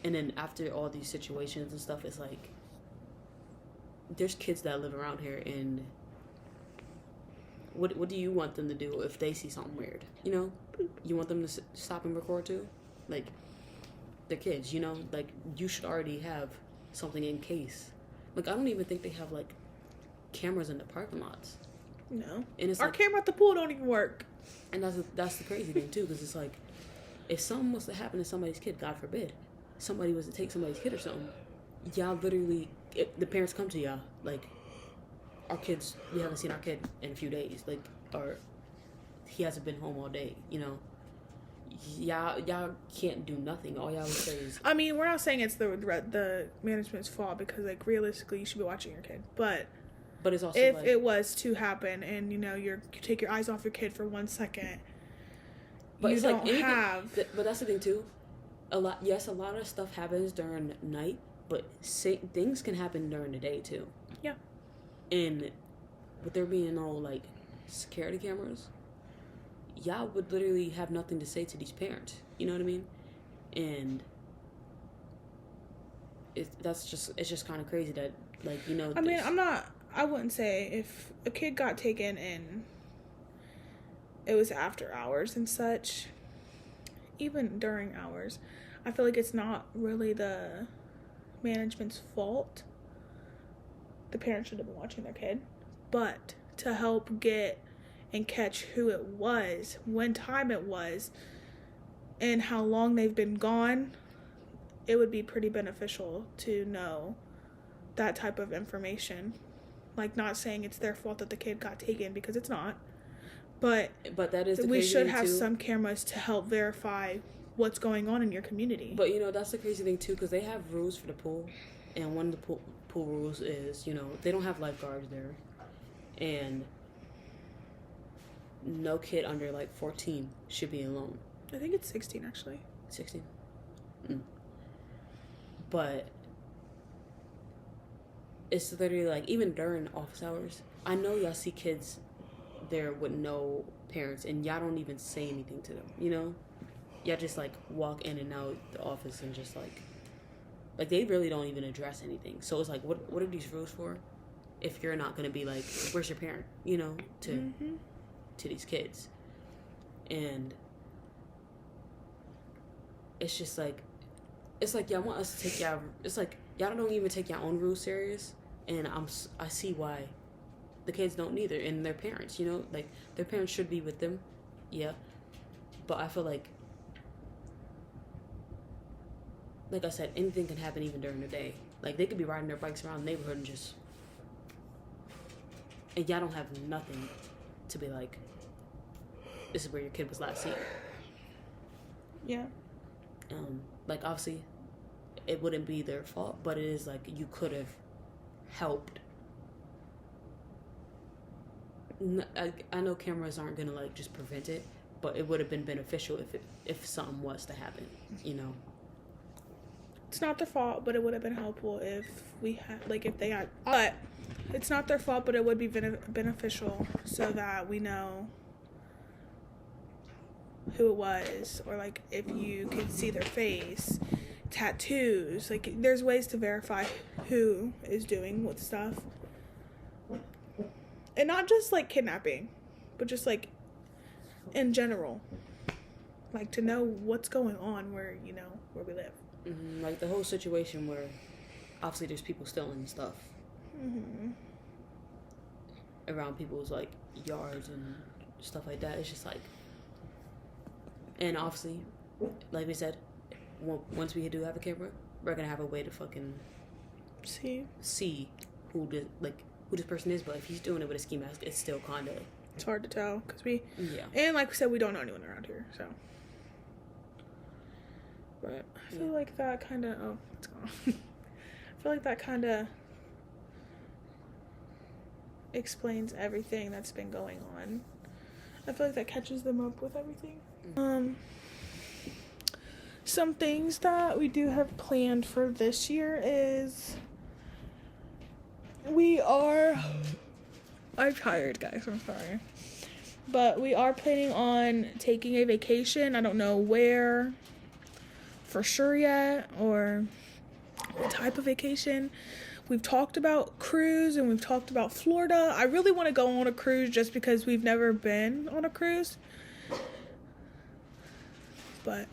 And then after all these situations and stuff, it's like, there's kids that live around here, and what do you want them to do if they see something weird? You know, you want them to stop and record too? Like, they're kids, you know? Like, you should already have something in case. Like, I don't even think they have, like, cameras in the parking lots. No. And it's our camera at the pool don't even work. And that's the crazy thing too, because it's like, if something was to happen to somebody's kid, God forbid, somebody was to take somebody's kid or something, y'all literally, the parents come to y'all like, our kids, we haven't seen our kid in a few days, like, or he hasn't been home all day, you know. Y'all can't do nothing. All y'all would say is, I mean, we're not saying it's the management's fault, because, like, realistically, you should be watching your kid. But it's also if like, it was to happen, and, you know, you take your eyes off your kid for 1 second, but you it's don't like have. But that's the thing too. A lot of stuff happens during night, but things can happen during the day too. Yeah. And with there being no, like, security cameras, y'all would literally have nothing to say to these parents. You know what I mean? And it's just kind of crazy that, like, you know. I mean, I wouldn't say if a kid got taken and it was after hours and such, even during hours, I feel like it's not really the management's fault. The parents should have been watching their kid. But to help get and catch who it was, when time it was, and how long they've been gone, it would be pretty beneficial to know that type of information. Like, not saying it's their fault that the kid got taken, because it's not. But that is the we crazy should thing have too. some cameras to help verify what's going on in your community. But, you know, that's the crazy thing too, because they have rules for the pool, and one of the pool rules is, you know, they don't have lifeguards there, and no kid under, like, 14 should be alone. I think it's 16, actually. 16? But it's literally, like, even during office hours, I know y'all see kids there with no parents, and y'all don't even say anything to them, you know? Y'all just, like, walk in and out the office and just, like, Like, they really don't even address anything. So it's like, what are these rules for? If you're not gonna be like, where's your parent? You know, to these kids, and it's just like, it's like y'all want us to take y'all. It's like y'all don't even take your own rules serious, and I see why the kids don't neither, and their parents. You know, like their parents should be with them, yeah, but I feel like I said, anything can happen even during the day. Like, they could be riding their bikes around the neighborhood and y'all don't have nothing to be like, this is where your kid was last seen. Yeah. Like, obviously, it wouldn't be their fault, but it is like, you could have helped. I know cameras aren't gonna like just prevent it, but it would have been beneficial if something was to happen, you know. It's not their fault, but it would have been helpful if we had, like, if they had. But it's not their fault, but it would be beneficial so that we know who it was, or like if you could see their face, tattoos. Like, there's ways to verify who is doing what stuff, and not just like kidnapping, but just like in general, like to know what's going on where we live. Mm-hmm. Like the whole situation where obviously there's people stealing stuff around people's like yards and stuff like that. It's just like, and obviously, like we said, once we do have a camera, we're gonna have a way to fucking see who this person is. But if he's doing it with a ski mask, it's still kind of, it's hard to tell because and like we said, we don't know anyone around here, so. But I feel like that kind of, it's gone. I feel like that kind of explains everything that's been going on. I feel like that catches them up with everything. Some things that we do have planned for this year is I'm tired, guys, I'm sorry. But we are planning on taking a vacation. I don't know where for sure yet, or what type of vacation. We've talked about cruise and we've talked about Florida. I really want to go on a cruise just because we've never been on a cruise. But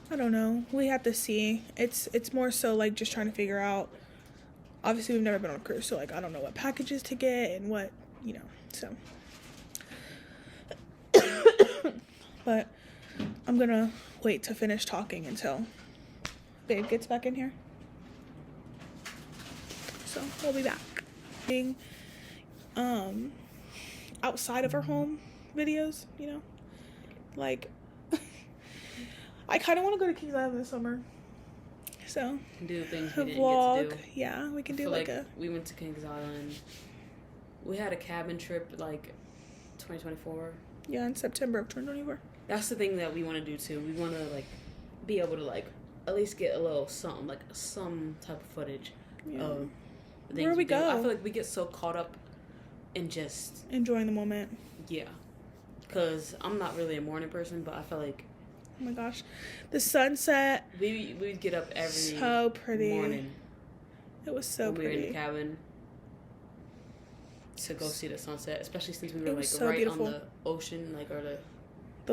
I don't know. We have to see. It's more so like just trying to figure out. Obviously, we've never been on a cruise, so like I don't know what packages to get and what, so. But I'm gonna wait to finish talking until Babe gets back in here. So we'll be back. Being outside of our home videos, like I kind of want to go to Kings Island this summer. So do things we didn't vlog. Get to do. Yeah, we can do like we went to Kings Island. We had a cabin trip like 2024. Yeah, in September of 2024. That's the thing that we want to do too. We want to like be able to like at least get a little something, like some type of footage of the things where we go. I feel like we get so caught up in just enjoying the moment. Yeah, because I'm not really a morning person, but I feel like, oh my gosh, the sunset. We'd get up every so pretty morning. It was so pretty. We were in the cabin to go see the sunset, especially since we were like so right beautiful. on the ocean, like, or the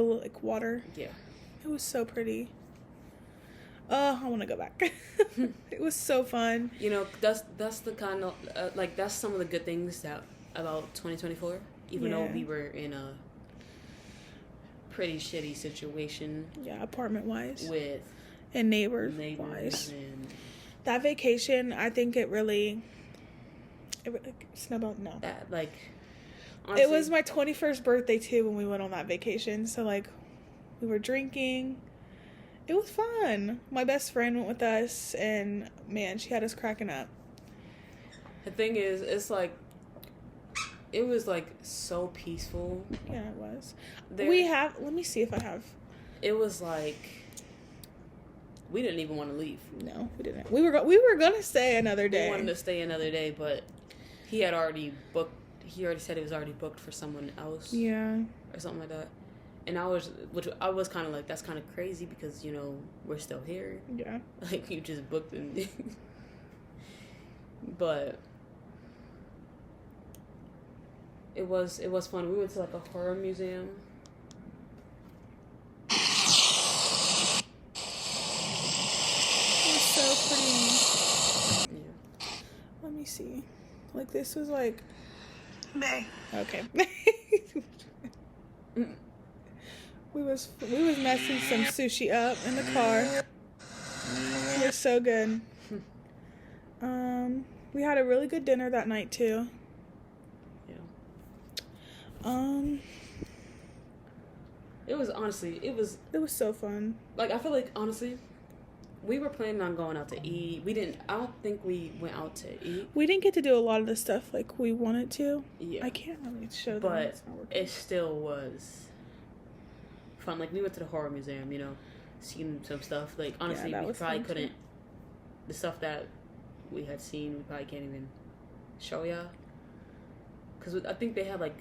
like water. Yeah, it was so pretty. I want to go back. It was so fun. That's the kind of like that's some of the good things about 2024. Even though we were in a pretty shitty situation. Yeah, apartment wise. And neighbors wise. And that vacation, I think it snowballed. No. That like. Honestly, it was my 21st birthday too when we went on that vacation. So like, we were drinking. It was fun. My best friend went with us, and man, she had us cracking up. The thing is, it's like, it was like so peaceful. Yeah, it was. Let me see if I have. It was like, we didn't even want to leave. No, we didn't. We were gonna stay another day. We wanted to stay another day, but he had already booked. He already said it was already booked for someone else. Yeah. Or something like that. and which I was kind of like, that's kind of crazy because, you know, we're still here. Yeah. Like, you just booked and but it was fun. We went to like a horror museum. It was so pretty. Yeah. Let me see. Like, this was like... May. Okay. We was messing some sushi up in the car. It was so good. We had a really good dinner that night too. Yeah. It was so fun. like, I feel like, honestly, we were planning on going out to eat. I don't think we went out to eat. We didn't get to do a lot of the stuff like we wanted to. Yeah. I can't really show them. But It's not working. it still was fun. Like, we went to the horror museum, you know, seen some stuff. Like, honestly, that we was probably fun, couldn't. too. The stuff that we had seen, we probably can't even show y'all. Because I think they had, like,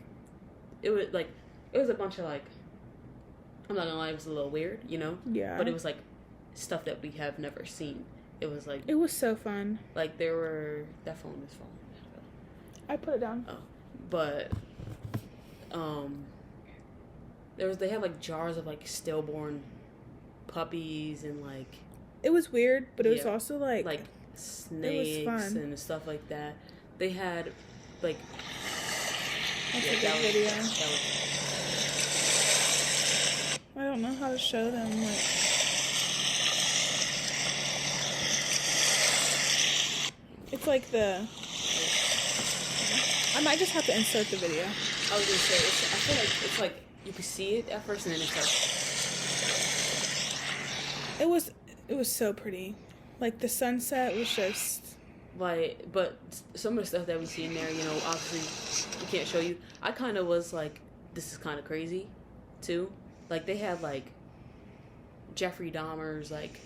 it was a bunch of, like, I'm not gonna lie, it was a little weird, you know? Yeah. But it was, like, stuff that we have never seen. It was, like... It was so fun. Like, there were... That phone is falling. I put it down. Oh. But, they had, like, jars of, like, stillborn puppies and, like... It was weird, but it was Yeah. also, like... snakes fun. and stuff like that. They had, like... That's yeah, a good that was- video. that was- I don't know how to show them, like... It's like the... I might just have to insert the video. I was gonna say, I feel like it's like you could see it at first and then it starts. It was so pretty. Like, the sunset was just... Like, but some of the stuff that we see in there, you know, obviously we can't show you. I kind of was like, this is kind of crazy, too. Like, they had, like, Jeffrey Dahmer's, like,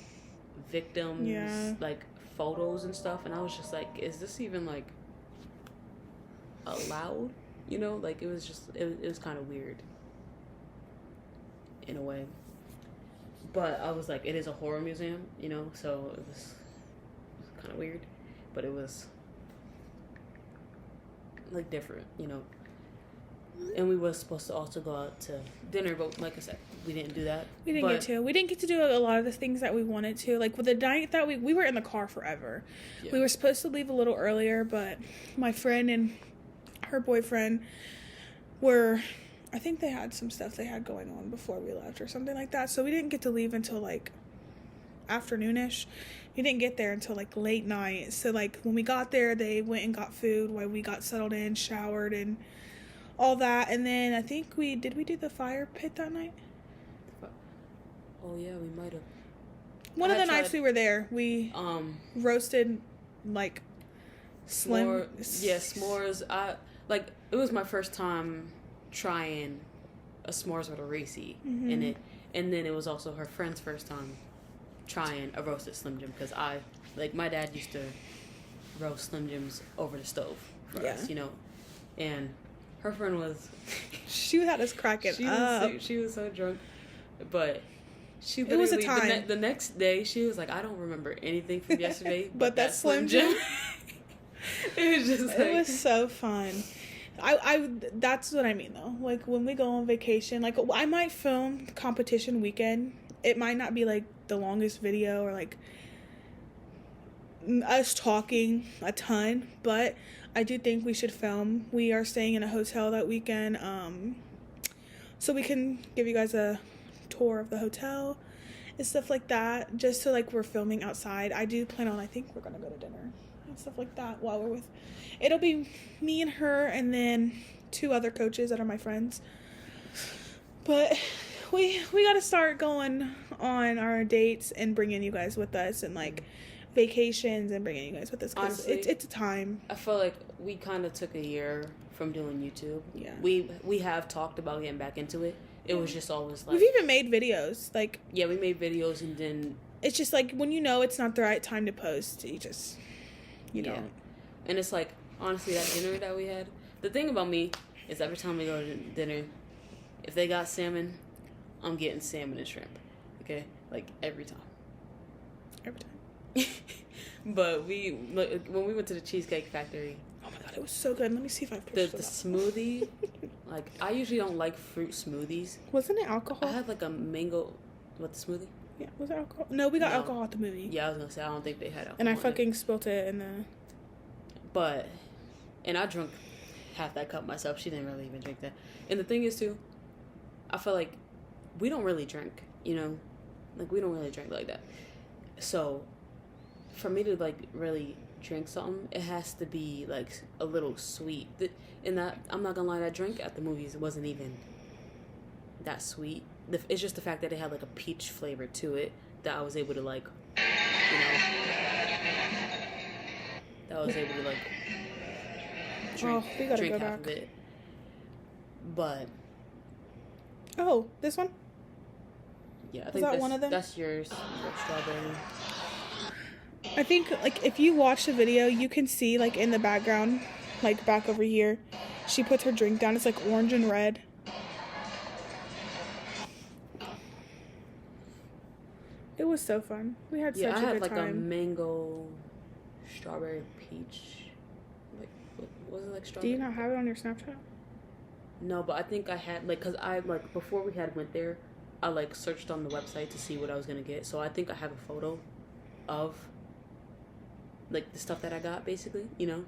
victims, Yeah. like, photos and stuff. And I was just like, is this even, like, allowed? You know? Like, it was just, it was kind of weird. In a way. But I was like, it is a horror museum, you know? So it was kind of weird. But it was, like, different, you know? And we were supposed to also go out to dinner, but like I said, we didn't do that. We didn't get to. We didn't get to do a lot of the things that we wanted to. Like, with the night that we were in the car forever. Yeah. We were supposed to leave a little earlier, but my friend and her boyfriend were... I think they had some stuff they had going on before we left or something like that. So we didn't get to leave until, like, afternoonish. We didn't get there until, like, late night. So, like, when we got there, they went and got food while we got settled in, showered, and all that. And then I think did we do the fire pit that night? Oh yeah, we might have. One of I the nights tried- we were there, we roasted, like, s'mores. It was my first time trying a s'mores with a racy in it, and then it was also her friend's first time trying a roasted Slim Jim, because my dad used to roast Slim Jims over the stove for us, you know, and her friend was she had us cracking up. she was so drunk, but she It was a literally- time. the next day she was like, I don't remember anything from yesterday But that Slim Jim. It was just like, It was so fun. That's what I mean though. Like, when we go on vacation, like, I might film competition weekend. It might not be like the longest video or like us talking a ton, but I do think we should film. We are staying in a hotel that weekend, so we can give you guys a tour of the hotel and stuff like that, just so, like, we're filming outside. I do plan on, I think we're gonna go to dinner and stuff like that while we're with, it'll be me and her and then 2 other coaches that are my friends. But we gotta start going on our dates and bringing you guys with us, and, like, vacations and bringing you guys with us, because Honestly, it's a time. I feel like we kind of took a year from doing YouTube. Yeah. We have talked about getting back into it. It was just always like, We've even made videos. Like, yeah, we made videos and then it's just like, when you know it's not the right time to post, you just, you yeah. don't. And it's like, honestly, that dinner that we had, the thing about me is every time we go to dinner, if they got salmon, I'm getting salmon and shrimp. Okay, like every time. Every time. But when we went to the Cheesecake Factory. Oh my god, it was so good. Let me see if I have The pictures smoothie, like, I usually don't like fruit smoothies. Wasn't it alcohol? I had like a mango, what, the smoothie? Yeah, was it alcohol? No, we got No. alcohol at the movie. Yeah, I was gonna say, I don't think they had alcohol. And I in it. fucking spilt it in the... And I drank half that cup myself. She didn't really even drink that. And the thing is, too, I feel like we don't really drink, you know? Like, we don't really drink like that. So, for me to, like, really drink something, it has to be, like, a little sweet. And that, I'm not gonna lie, that drink at the movies wasn't even that sweet. It's just the fact that it had, like, a peach flavor to it that I was able to, like, you know, drink, we gotta drink go half back. of it. But Oh, this one? yeah, I Was think that that's one of them? That's yours, strawberry. I think, like, if you watch the video, you can see, like, in the background, like, back over here, she puts her drink down. It's, like, orange and red. It was so fun. We had Yeah, such I a had good like a time. mango, strawberry, peach. Like, what was it, like Do strawberry? you not have it on your Snapchat? No, but I think I had, like, cause I, like, before we had went there, I, like, searched on the website to see what I was gonna get. So I think I have a photo of, like, the stuff that I got, basically, you know,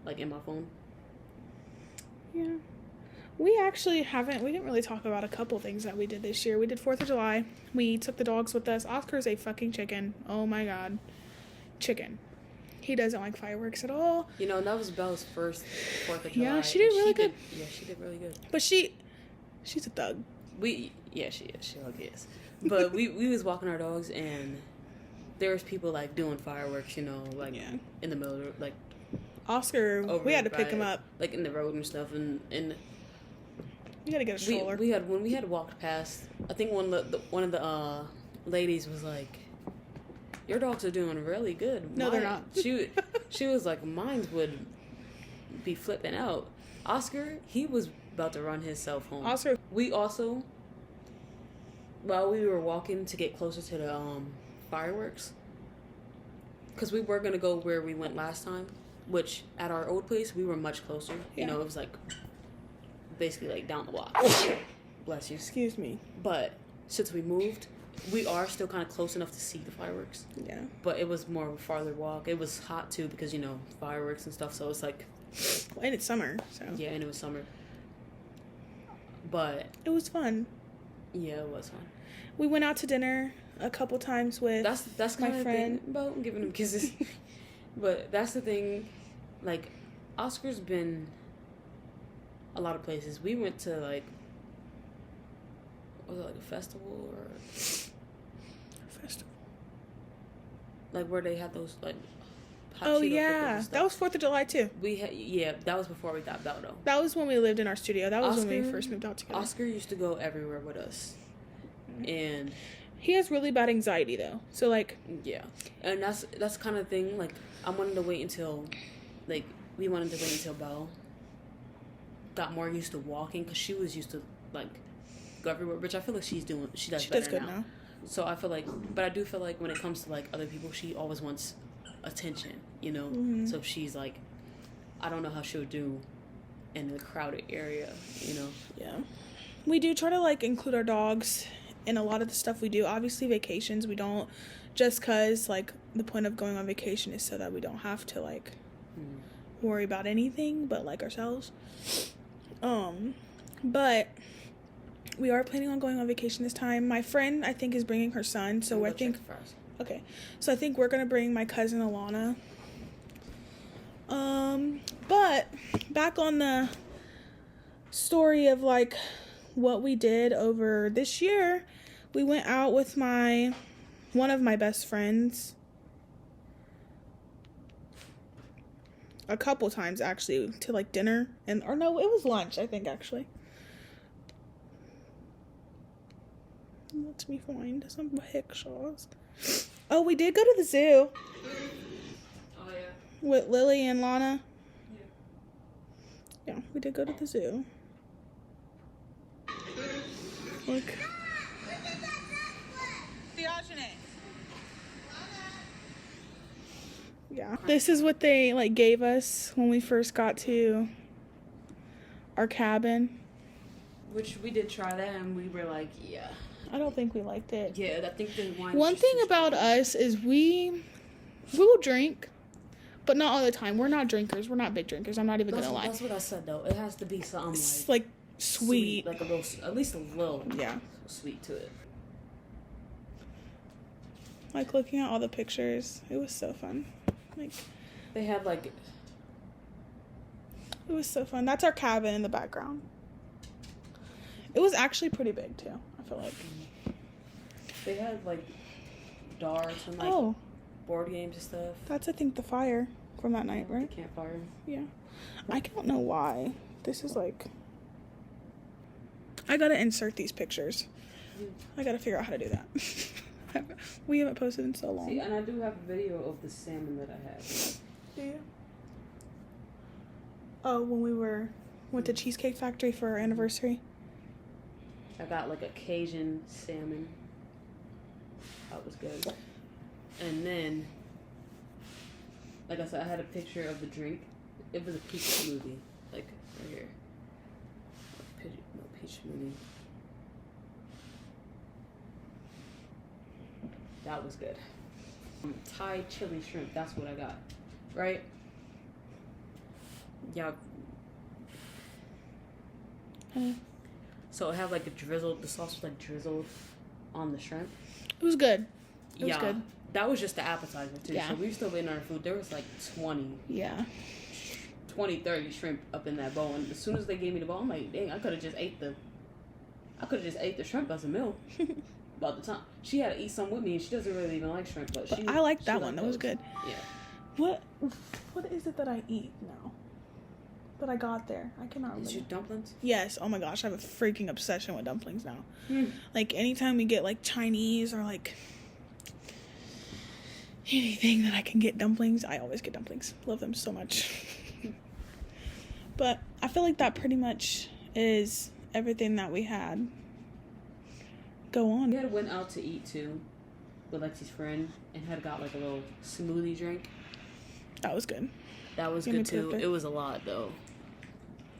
like, in my phone. Yeah. We actually we didn't really talk about a couple things that we did this year. We did 4th of July. We took the dogs with us. Oscar's a fucking chicken. Oh my god. Chicken. He doesn't like fireworks at all. You know, and that was Bella's first 4th of July. Yeah, she did and really good. Yeah, she did really good. But she's a thug. She is. She really is. But we was walking our dogs, and there was people, like, doing fireworks, you know, like, Yeah. in the middle of, like, Oscar, over we had to pick by, him up. like, in the road and stuff, and You gotta get a stroller. when we had walked past, I think one of the ladies was like, "Your dogs are doing really good." No, they're not. She was like, "Mine would be flipping out." Oscar, he was about to run himself home. Oscar, We also, while we were walking to get closer to the fireworks, because we were gonna go where we went last time, which at our old place we were much closer. Yeah. You know, it was like basically like down the block. Bless you. excuse me. But since we moved, we are still kind of close enough to see the fireworks. Yeah. But it was more of a farther walk. It was hot too because, you know, fireworks and stuff. So it's like, And it's summer, so. yeah, and it was summer. But It was fun. yeah, it was fun. We went out to dinner a couple times with That's my kind of friend. thing about giving them kisses. But that's the thing. Like, Oscar's been a lot of places. We went to, like, was it like a festival or festival. like where they had those like hot Oh Cheeto pickles yeah, and stuff. that was 4th of July too. That was before we got Belle though. That was when we lived in our studio. That was when we Oscar- first moved out together. Oscar used to go everywhere with us, and He has really bad anxiety though. So like, yeah, and that's kind of thing. Like, I wanted to wait until, like, we wanted to wait until Belle got more used to walking because she was used to like go everywhere, which I feel like she does she better does good now. So I feel like, but I do feel like when it comes to like other people, she always wants attention, you know. Mhm. So if she's like, I don't know how she would do in a crowded area, you know. Yeah. We do try to like include our dogs in a lot of the stuff we do. Obviously vacations we don't, just cause like the point of going on vacation is so that we don't have to like worry about anything but like ourselves. But we are planning on going on vacation this time. My friend I think is bringing her son, so I think okay. So I think we're gonna bring my cousin Alana. But back on the story of like what we did over this year, we went out with one of my best friends a couple times actually to like dinner or no, it was lunch I think actually. Let me find some pictures. Oh, we did go to the zoo. Oh yeah. With Lily and Lana. Yeah, we did go to the zoo. Look. Yeah. This is what they like gave us when we first got to our cabin. Which we did try that, and we were like, yeah. I don't think we liked it. Yeah, I think the wine. One thing about us is we will drink, but not all the time. We're not drinkers. We're not big drinkers. I'm not even gonna lie. That's what I said though. It has to be something It's like sweet. like a little, at least a little. Yeah. Sweet to it. Like looking at all the pictures, it was so fun. Like they had like. It was so fun. That's our cabin in the background. It was actually pretty big too. I feel like. They had like darts and like board games and stuff. That's I think the fire from that night, right? The campfire. Yeah. I don't know why. This is like. I gotta insert these pictures. I gotta figure out how to do that. We haven't posted in so long. See, and I do have a video of the salmon that I had. Do you? Oh, when we went to Cheesecake Factory for our anniversary. I got like a Cajun salmon. That was good. And then, like I said, I had a picture of the drink. It was a peach smoothie, like right here. Peach smoothie. That was good. Thai chili shrimp. That's what I got. Right? Yeah. So it had like a drizzled. The sauce was like drizzled on the shrimp. It was good. It was good. That was just the appetizer too. Yeah. So we were still waiting on our food. There was like 20, 30 shrimp up in that bowl. And as soon as they gave me the bowl, I'm like, dang, I could have just ate the shrimp as a meal. By the time she had to eat some with me, and she doesn't really even like shrimp, but I like that one. That was good. Yeah. What is it that I eat now? That I got there. I cannot remember. Is your dumplings? Yes. Oh my gosh, I have a freaking obsession with dumplings now. Like anytime we get like Chinese or like anything that I can get dumplings, I always get dumplings. Love them so much. But I feel like that pretty much is everything that we had. Go on. We had went out to eat too with Lexi's friend and had got like a little smoothie drink. That was good. That was good too. It was a lot though.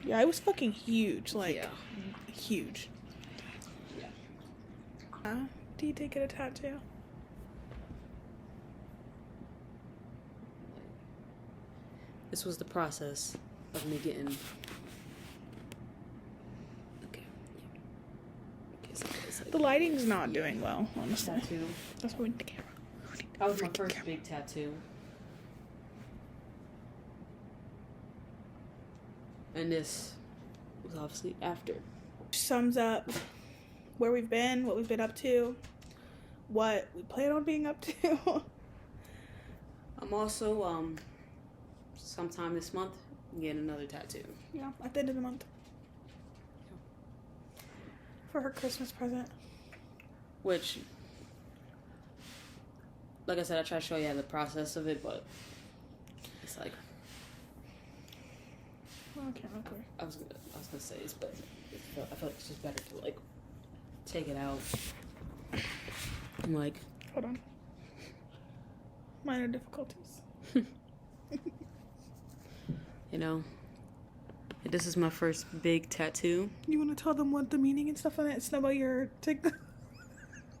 Yeah, it was fucking huge. Like, huge. Yeah. Do you get a tattoo? This was the process of me getting. Okay. The lighting's not doing well, honestly. Tattoo. That's why we need the camera. That was my first big tattoo. And this was obviously after. Sums up where we've been, what we've been up to, what we plan on being up to. I'm also, sometime this month, getting another tattoo. Yeah, at the end of the month. For her Christmas present. Which, like I said, I try to show you the process of it, but it's like. Okay, okay. I was gonna say this, but I feel like it's just better to like take it out. I'm like, hold on. Minor difficulties. You know, this is my first big tattoo. You want to tell them what the meaning and stuff on it? It's not about your TikTok.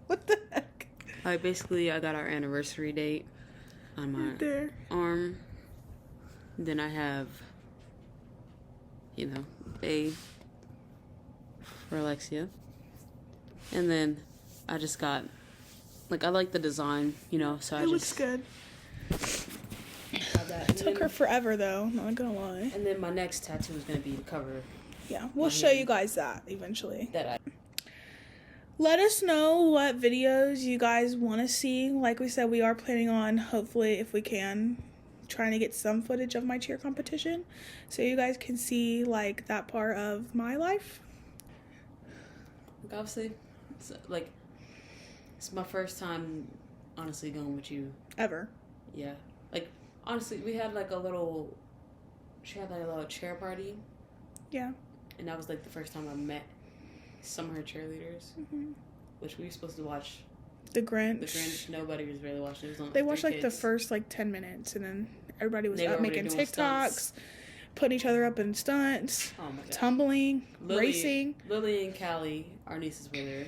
What the heck? I got our anniversary date on my arm. Then I have, A for Alexia. And then I just got, I like the design, so it looks good. It took her forever, though. Not gonna lie. And then my next tattoo is gonna be the cover. Yeah, we'll show you guys that eventually. Let us know what videos you guys want to see. Like we said, we are planning on, hopefully, if we can, trying to get some footage of my cheer competition so you guys can see that part of my life. Obviously, it's my first time honestly going with you ever. Yeah, honestly, we had a little chair party. Yeah. And that was the first time I met some of her cheerleaders, which we were supposed to watch The Grinch. The Grinch. Nobody was really watching. It was only They watched three like kids. the first like 10 minutes, and then everybody was They were up already making doing TikToks, stunts. putting each other up in stunts, Oh my god. tumbling, racing. Lily and Callie, our nieces were there.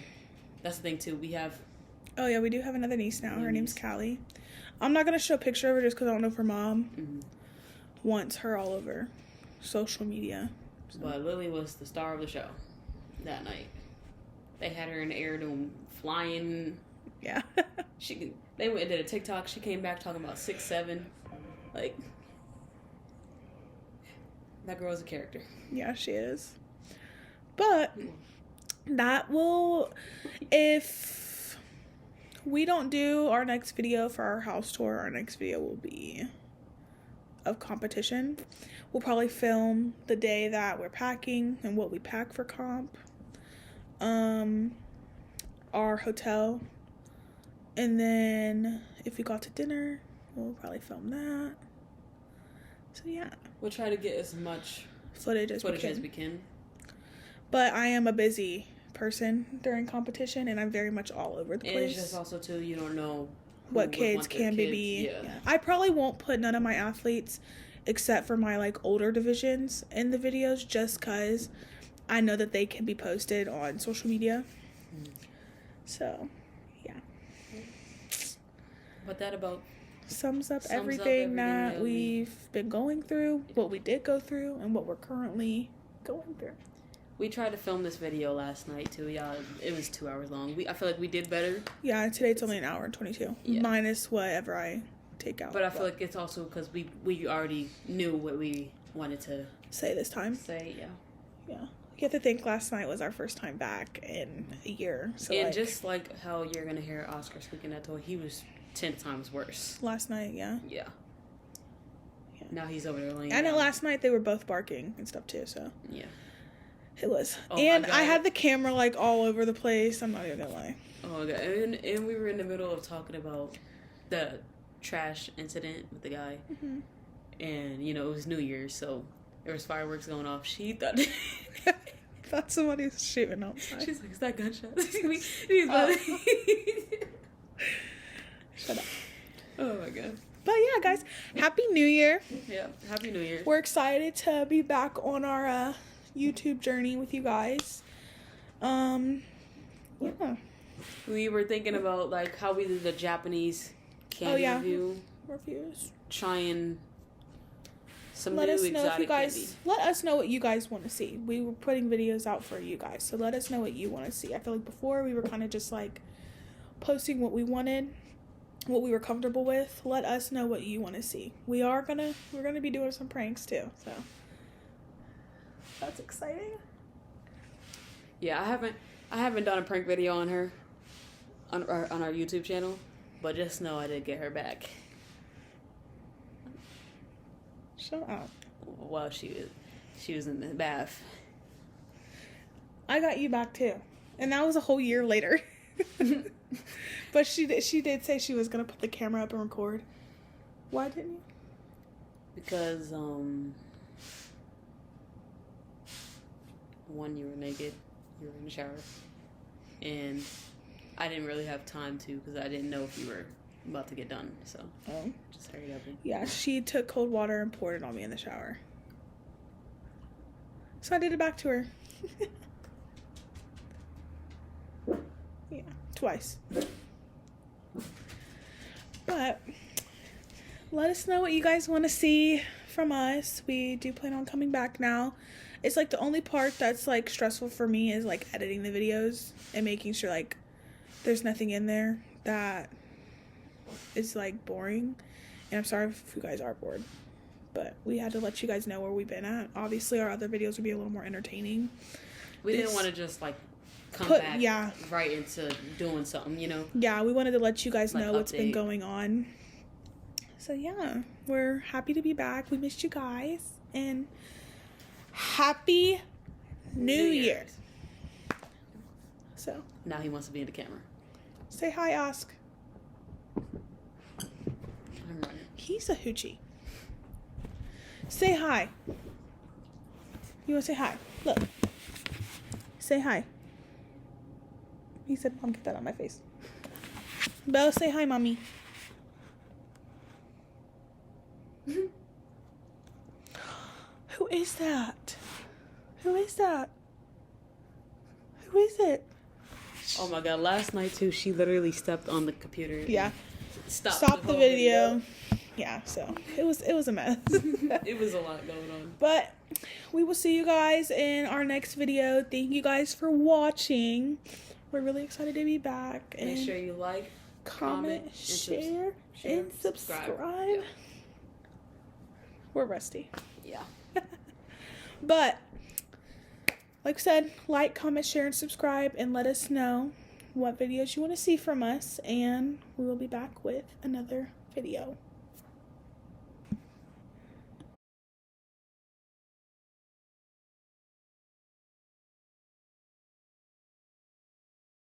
That's the thing too. We have. Oh yeah, we do have another niece now. Her Niece. name's Callie. I'm not gonna show a picture of her just because I don't know if her mom Mm-hmm. wants her all over social media. So. But Lily was the star of the show that night. They had her in the air doing flying. Yeah. They went and did a TikTok. She came back talking about 6'7". Like, that girl's a character. Yeah, she is. But that will, if we don't do our next video for our house tour, our next video will be of competition. We'll probably film the day that we're packing and what we pack for comp. Our hotel. And then if we got to dinner, we'll probably film that. So yeah. We'll try to get as much Footage as we footage can. as we can. But I am a busy person during competition, and I'm very much all over the And place. it's just also, too, you don't know who What would kids want their can kids. be. Yeah. I probably won't put none of my athletes except for my like older divisions in the videos, just because I know that they can be posted on social media. So, yeah. But that about Sums up Sums up everything everything that that we've been going through, what we did go through, and what we're currently going through. we tried to film this video last night too, y'all. It was 2 hours long. I feel like we did better, Yeah, today it's only an hour and 22, Yeah. minus whatever I take out. but I feel like it's also because we already knew what we wanted to say this time. say. Yeah. Yeah. You have to think last night was our first time back in a year. So And like, just like how you're gonna hear Oscar speaking that toy, he was 10 times worse. last night, yeah. Yeah. Yeah. Now he's over there laying And down. last night they were both barking and stuff too, so Yeah. it was. Oh my and God. I had the camera like all over the place. I'm not even gonna lie. Oh my god. And we were in the middle of talking about the trash incident with the guy. Mm-hmm. And, you know, it was New Year's, so there was fireworks going off. She thought... Thought somebody was shooting outside. She's like, is that gunshots? Shut up. Oh my god. But yeah, guys, Happy New Year. Yeah. Happy New Year. We're excited to be back on our YouTube journey with you guys. Yeah. We were thinking about, like, how we did the Japanese candy yeah. review. Reviews. Trying some Let new us know exotic if you guys candy. let us know what you guys want to see. We were putting videos out for you guys, so let us know what you want to see. I feel like before we were kind of just like posting what we wanted, what we were comfortable with. Let us know what you want to see. We're gonna be doing some pranks too, so that's exciting. Yeah, I haven't done a prank video on her on our YouTube channel, but just know I did get her back. Shut up. While she was in the bath. I got you back too, and that was a whole year later. But she did say she was gonna put the camera up and record. Why didn't you? Because one, you were naked, you were in the shower, and I didn't really have time to because I didn't know if you were about to get done, so just hurried up. Yeah, she took cold water and poured it on me in the shower. So I did it back to her. Yeah, twice. But let us know what you guys want to see from us. We do plan on coming back now. It's like the only part that's like stressful for me is like editing the videos and making sure like there's nothing in there that is like boring. And I'm sorry if you guys are bored, but we had to let you guys know where we've been at. Obviously our other videos would be a little more entertaining. We didn't This- want to just like come Put- back yeah. right into doing something, you know. Yeah, we wanted to let you guys Like know what's been update. going on. So yeah, we're happy to be back. We missed you guys, and happy New Year. So Now he wants to be in the camera. say hi, Ask. I'm running. He's a hoochie. Say hi. You want to say hi? Look. Say hi. He said, "Mom, get that on my face." Belle, say hi, mommy. Who is that? Who is that? Who is it? Oh my god, last night too, she literally stepped on the computer. Yeah. Stop the video. Yeah, so it was a mess. It was a lot going on. But we will see you guys in our next video. Thank you guys for watching. We're really excited to be back. And make sure you like, comment, share, and subscribe. Yeah. We're rusty. Yeah. But like I said, like, comment, share, and subscribe, and let us know what videos you want to see from us, and we will be back with another video.